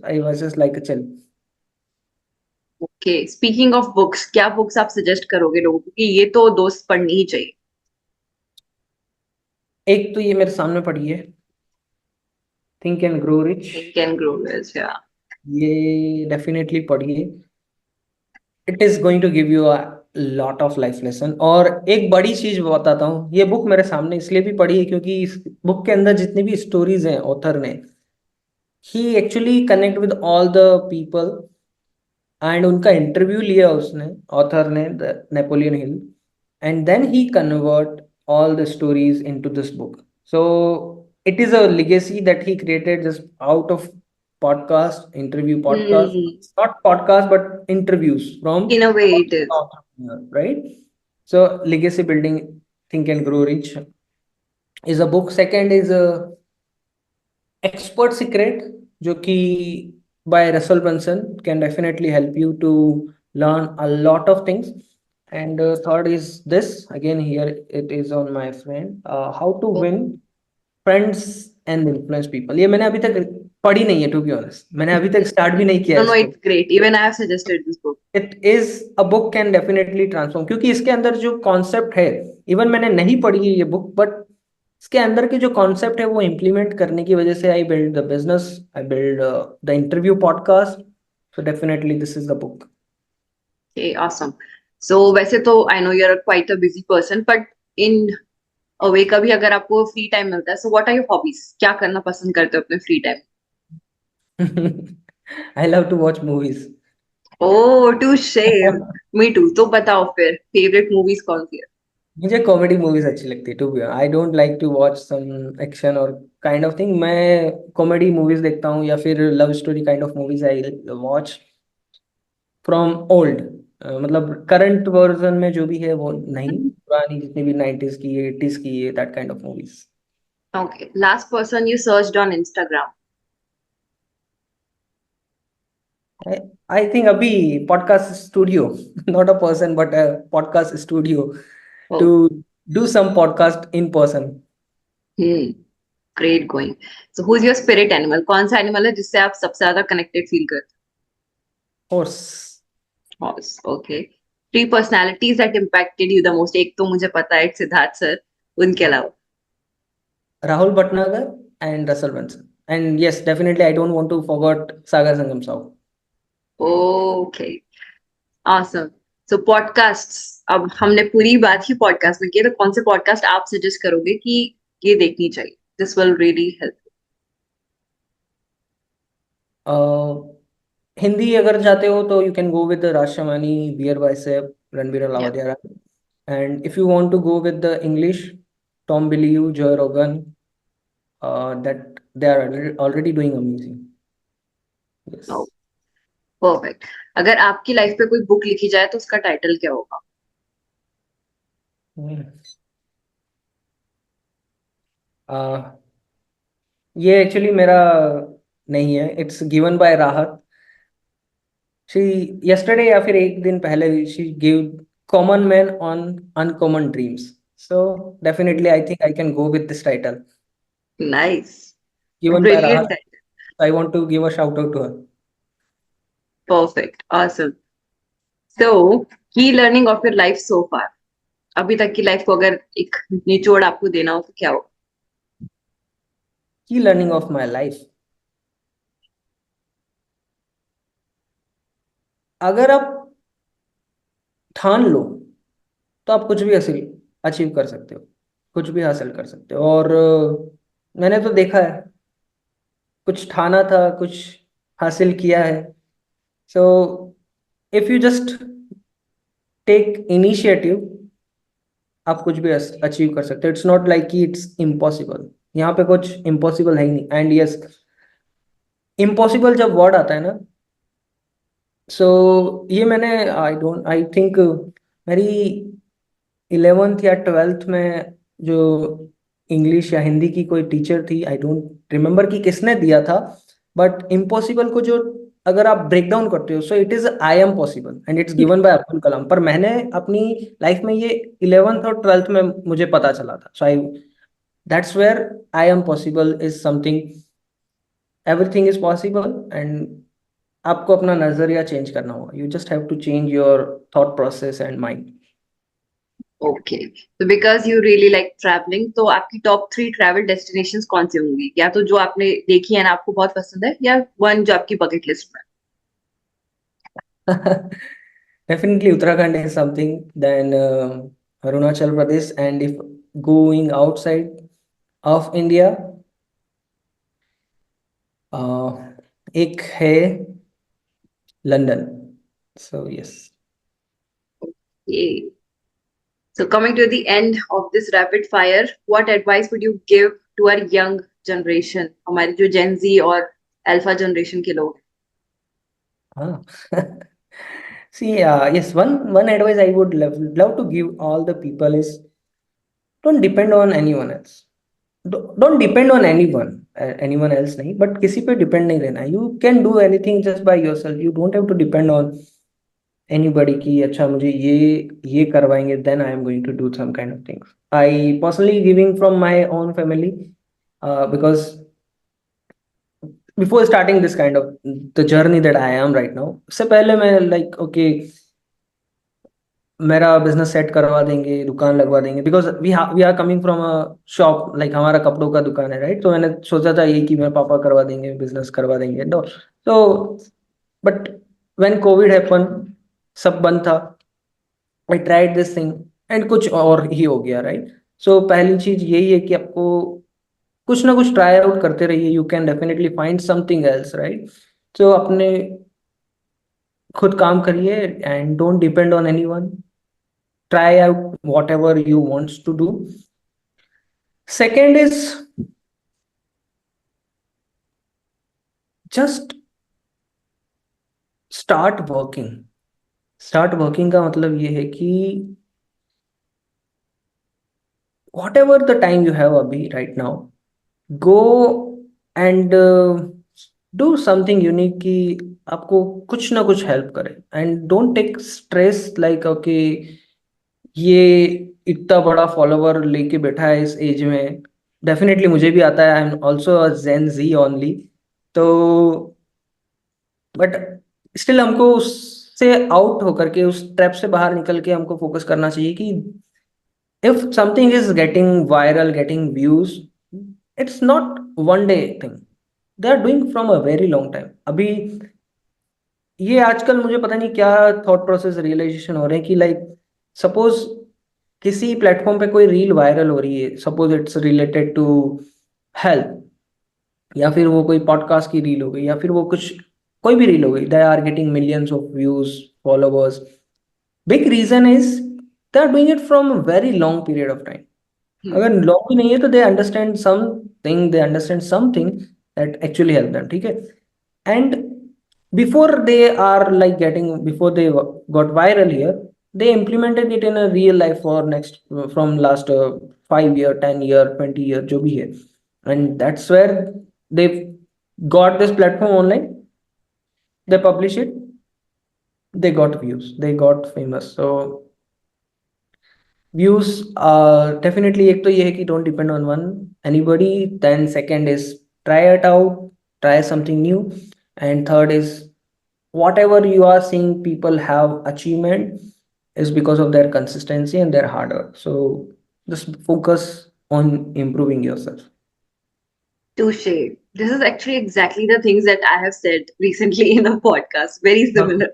आई वाज जस्ट लाइक चल। ओके, स्पीकिंग ऑफ बुक्स, क्या बुक्स आप सजेस्ट करोगे लोगों को कि ये तो दोस्त पढ़नी ही चाहिए? एक तो ये मेरे सामने पड़ी है, think and grow rich. Think and grow rich, या। ये डेफिनेटली पढ़िए। It is going to give you a lot of life lesson. और एक बड़ी चीज बताता हूँ, ये बुक मेरे सामने इसलिए भी पढ़ी है क्योंकि इस बुक के अंदर जितनी भी स्टोरीज हैं ऑथर ने, he actually connect with all the people and उनका इंटरव्यू लिया उसने, ऑथर ने, Napoleon Hill, and then he convert all the stories into this book. So it is a legacy that he created just out of podcast, interview podcast, Hmm. not podcast, but interviews from In a way it is. entrepreneur, right? So legacy building, think and grow rich is a book. Second is a expert secret, जो कि by Russell Brunson can definitely help you to learn a lot of things. And third is this, again here it is on my friend, how to win friends and influence people. ये मैंने अभी तक पढ़ी नहीं है, to be honest, मैंने अभी तक स्टार्ट भी नहीं किया No, no, इसको। it's great. Even I have suggested this book. It is a book can definitely transform, क्योंकि इसके अंदर जो कॉन्सेप्ट है, इवन मैंने नहीं पढ़ी है ये बुक, बट इसके अंदर के जो कॉन्सेप्ट है वो इम्प्लीमेंट करने की वजह से I build the business, I build the interview podcast. So definitely this is the book. Okay, awesome. So वैसे तो I know you're quite a busy person, but in a way कभी अगर आपको फ्री टाइम मिलता है, so what are your hobbies? क्या करना पसंद करते हो अपने free time? I love to watch movies. Oh, to shame. Me too. तो बताओ फिर फेवरेट मूवीज कौन सी है? मुझे कॉमेडी मूवीज अच्छी लगती है, to be I don't like to watch some action और काइंड ऑफ थिंग। मैं कॉमेडी मूवीज देखता हूँ या फिर love story kind of movies I watch from old. मतलब करंट वर्जन में जो भी है वो नहीं, पुरानी जितनी भी 90s की, 80s की, that kind of movies. Okay. Last person you searched on Instagram. I think अभी podcast studio, not a person but a podcast studio, to Oh. Do some podcast in person. Hmm. Great going. So who's your spirit animal? कौन सा animal है जिससे आप सबसे ज्यादा connected feel करते horse. हो? Horse. Okay. Three personalities that impacted you the most. एक तो मुझे पता है, सिद्धार्थ सर, उनके अलावा। Rahul Bhatnagar and Russell Bansal, and yes definitely I don't want to forget Sagar Sangam Sahu. Okay. Awesome. So podcasts, अब हमने पूरी बात ही पॉडकास्ट में की है, तो कौन से पॉडकास्ट आप सजेस्ट करोगे कि ये देखनी चाहिए? This will really help. Hindi अगर जाते हो तो you can go with Raj Shamani, Beer Biceps, Ranbir या। अलावलिया। And if you want to go with the English, Tom Bilyeu, Joe Rogan, that they are already doing amazing. Yes. Perfect. अगर आपकी life पे कोई बुक लिखी जाए तो उसका टाइटल क्या होगा? Hmm. Uh, ये एक्चुअली मेरा नहीं है, it's given by Rahat. She yesterday या फिर एक दिन पहले she give common man on uncommon dreams. So definitely I think I can go with this title, nice. given by brilliant Rahat. Title. I want to give a shout out to her. Perfect, awesome. So की learning of your life so far, अभी तक की life को अगर एक निचोड़ आपको देना हो तो क्या हो? Key learning of my life, अगर आप ठान लो तो आप कुछ भी हासिल अचीव कर सकते हो, कुछ भी हासिल कर सकते हो। और मैंने तो देखा है, कुछ ठाना था, कुछ हासिल किया है। So if you just take initiative, आप कुछ भी अचीव कर सकते हो. इट्स नॉट लाइक कि इट्स इम्पॉसिबल. यहाँ पे कुछ इम्पॉसिबल है ही नहीं. एंड यस, इम्पॉसिबल जब वर्ड आता है ना, सो ये मैंने आई थिंक मेरी 11th या 12th में जो इंग्लिश या हिंदी की कोई टीचर थी, आई डोंट रिमेम्बर कि किसने दिया था, बट इम्पॉसिबल को जो अगर आप ब्रेक डाउन करते हो, so it is I am possible and it's given by Abdul Kalam. पर मैंने अपनी लाइफ में ये 11th और 12th में मुझे पता चला था. So I that's where I am possible is something, everything is possible. And आपको अपना नजरिया चेंज करना होगा. You just have to change your thought process and mind. Okay, तो because you really like travelling, तो आपकी टॉप 3 ट्रैवल डेस्टिनेशंस कौन सी होंगी? या तो जो आपने देखी है ना आपको बहुत पसंद है, या वन जो आपकी बकेट लिस्ट में? Definitely Uttarakhand is something, then Arunachal Pradesh, and if going outside of India, uh, एक है London. So yes. Okay. So coming to the end of this rapid fire, what advice would you give to our young generation, हमारे जो Gen Z और Alpha generation के लोग? Ah. See, yes, one advice I would love to give all the people is, don't depend on anyone else. Don't depend on anyone else नहीं, but किसी पे depend नहीं रहना. You can do anything just by yourself. You don't have to depend on anybody कि अच्छा मुझे ये करवाएंगे, then I am going to do some kind of things. I personally giving from my own family, because before starting this kind of the journey that I am right now, उससे पहले मैं like okay, मेरा business set करवा देंगे, दुकान लगवा देंगे, because we are coming from a shop, like हमारा कपड़ों का दुकान है, राइट. तो मैंने सोचा था ये कि मेरे पापा करवा देंगे, बिजनेस करवा देंगे. तो बट व्हेन कोविड हैपन, सब बंद था. I tried this thing and कुछ और ही हो गया, राइट. सो पहली चीज यही है कि आपको कुछ ना कुछ ट्राई आउट करते रहिए. You can definitely find something else, right. तो अपने खुद काम करिए and don't depend on anyone. Try out whatever you wants to do. Second is just start working. Start working का मतलब ये है कि whatever the time you have अभी right now, go and do something unique कि आपको कुछ ना कुछ हेल्प करे. And don't take stress like okay ये इतना बड़ा फॉलोवर लेके बैठा है इस एज में. डेफिनेटली मुझे भी आता है. I am also a Gen Z only. तो बट स्टिल हमको उससे आउट होकर के, उस ट्रैप से बाहर निकल के हमको फोकस करना चाहिए कि if something is getting viral, getting views, it's not one day thing. They are doing from a very long time. अभी ये आजकल मुझे पता नहीं क्या थॉट प्रोसेस रियलाइजेशन हो रहे हैं कि लाइक सपोज किसी प्लेटफॉर्म पे कोई रील वायरल हो रही है, suppose it's related to health, या फिर वो कोई पॉडकास्ट की रील हो गई, या फिर वो कुछ कोई भी रील हो गई, they are getting millions of views, followers. Big reason is they are doing it from a very long period of time. अगर लॉन्ग भी नहीं है तो they understand something, they understand something that actually help them, ठीक है. And before they are like getting, before they got viral here, they implemented it in a real life for next from last 5 year, 10 year, 20 year जो भी है. And that's where they got this platform online, they publish it, they got views, they got famous. So views, definitely एक तो ये है कि don't depend on one anybody. Then second is try it out, try something new. And third is whatever you are seeing people have achievement is because of their consistency and their hard work. So just focus on improving yourself. Touche. This is actually exactly the things that I have said recently in a podcast. Very similar.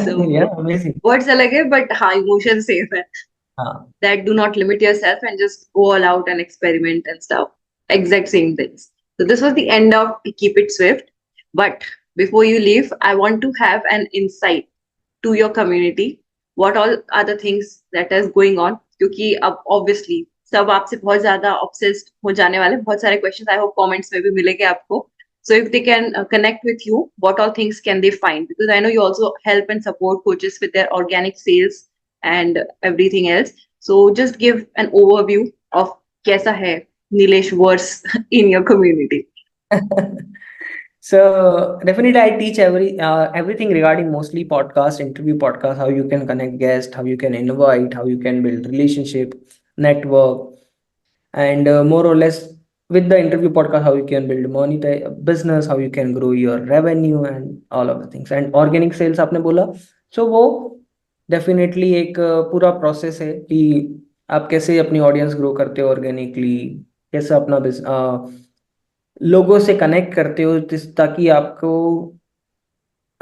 So Yeah, amazing. words अलग है, but हाँ, emotion same है. हाँ. That do not limit yourself and just go all out and experiment and stuff. Exact same things. So this was the end of Keep It Swift. But before you leave, I want to have an insight to your community. What all are the things that is going on? क्योंकि अब obviously सब आपसे बहुत ज्यादा obsessed हो जाने वाले, बहुत सारे क्वेश्चंस आई होप कमेंट्स में भी मिलेंगे आपको. So if they can connect with you, what all things can they find? Because I know you also help and support coaches with their organic sales and everything else. So just give an overview of kaisa hai Nilesh works in your community. So definitely I teach everything regarding mostly podcast, interview podcast, how you can connect guests, how you can invite, how you can build relationship, network, and more or less with the interview podcast, how you can build business, how you can grow your revenue and all of the things. And organic sales आपने बोला, so वो definitely एक पूरा process है कि आप कैसे अपनी audience grow करते हो organically, कैसे अपना लोगों से कनेक्ट करते हो ताकि आपको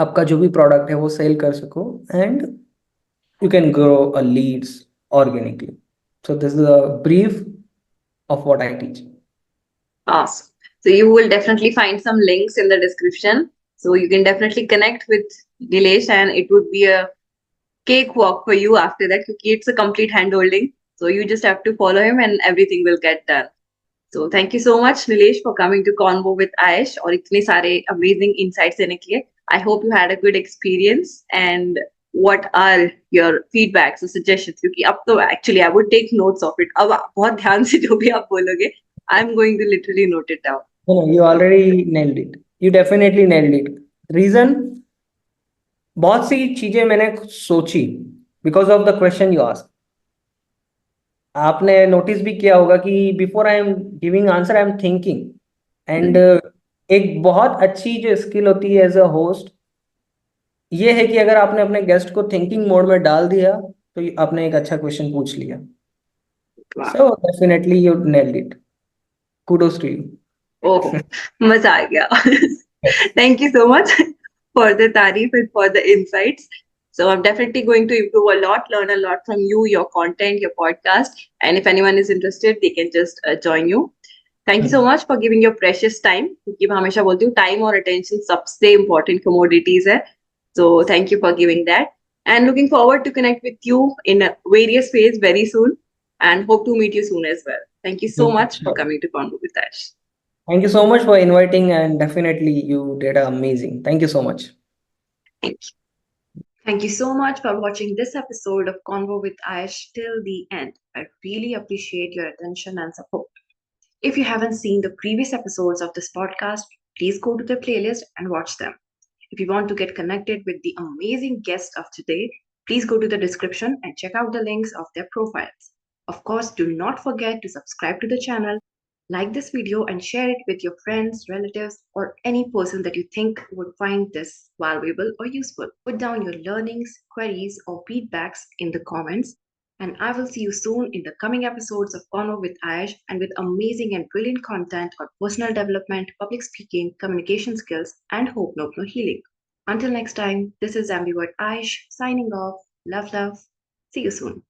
आपका जो भी प्रोडक्ट है वो सेल कर सको, and you can grow a leads organically. So this is a brief of what I teach. Awesome. So you will definitely find some links in the description. So you can definitely connect with Nilesh and it would be a cakewalk for you after that because it's a complete hand holding. So you just have to follow him and everything will get done. So thank you so much, Nilesh, for coming to Convo with Aish और इतने सारे amazing insights देने के लिए. I hope you had a good experience and what are your feedbacks or suggestions? क्योंकि अब तो actually I would take notes of it. अब बहुत ध्यान से जो भी आप बोलोगे, I'm going to literally note it down. No, you already nailed it. You definitely nailed it. Reason, बहुत सी चीजें मैंने सोची because of the question you ask. आपने नोटिस भी किया होगा कि before I am giving answer I am thinking, and एक बहुत अच्छी जो स्किल होती है एज अ होस्ट ये है कि अगर आपने अपने गेस्ट को थिंकिंग मोड में डाल दिया तो आपने एक अच्छा क्वेश्चन पूछ लिया. Wow. So definitely you nailed it. Kudos to you. Oh, मजा आ गया. Thank you so much for the tarif and for the insights. So I'm definitely going to improve a lot, learn a lot from you, your content, your podcast. And if anyone is interested, they can just join you. Thank you so much for giving your precious time. क्योंकि मैं हमेशा बोलती हूँ time और attention सबसे important commodities है. So thank you for giving that. And looking forward to connect with you in various ways very soon. And hope to meet you soon as well. Thank you so much for coming to Convo with Ash. Thank you so much for inviting, and definitely you did amazing. Thank you so much. Thank you. Thank you so much for watching this episode of Convo with Aish till the end. I really appreciate your attention and support. If you haven't seen the previous episodes of this podcast, please go to the playlist and watch them. If you want to get connected with the amazing guest of today, please go to the description and check out the links of their profiles. Of course, do not forget to subscribe to the channel, like this video, and share it with your friends, relatives, or any person that you think would find this valuable or useful. Put down your learnings, queries, or feedbacks in the comments, and I will see you soon in the coming episodes of Convo with Aish and with amazing and brilliant content on personal development, public speaking, communication skills, and hope no healing. Until next time, this is Ambivert Aish signing off. Love, love. See you soon.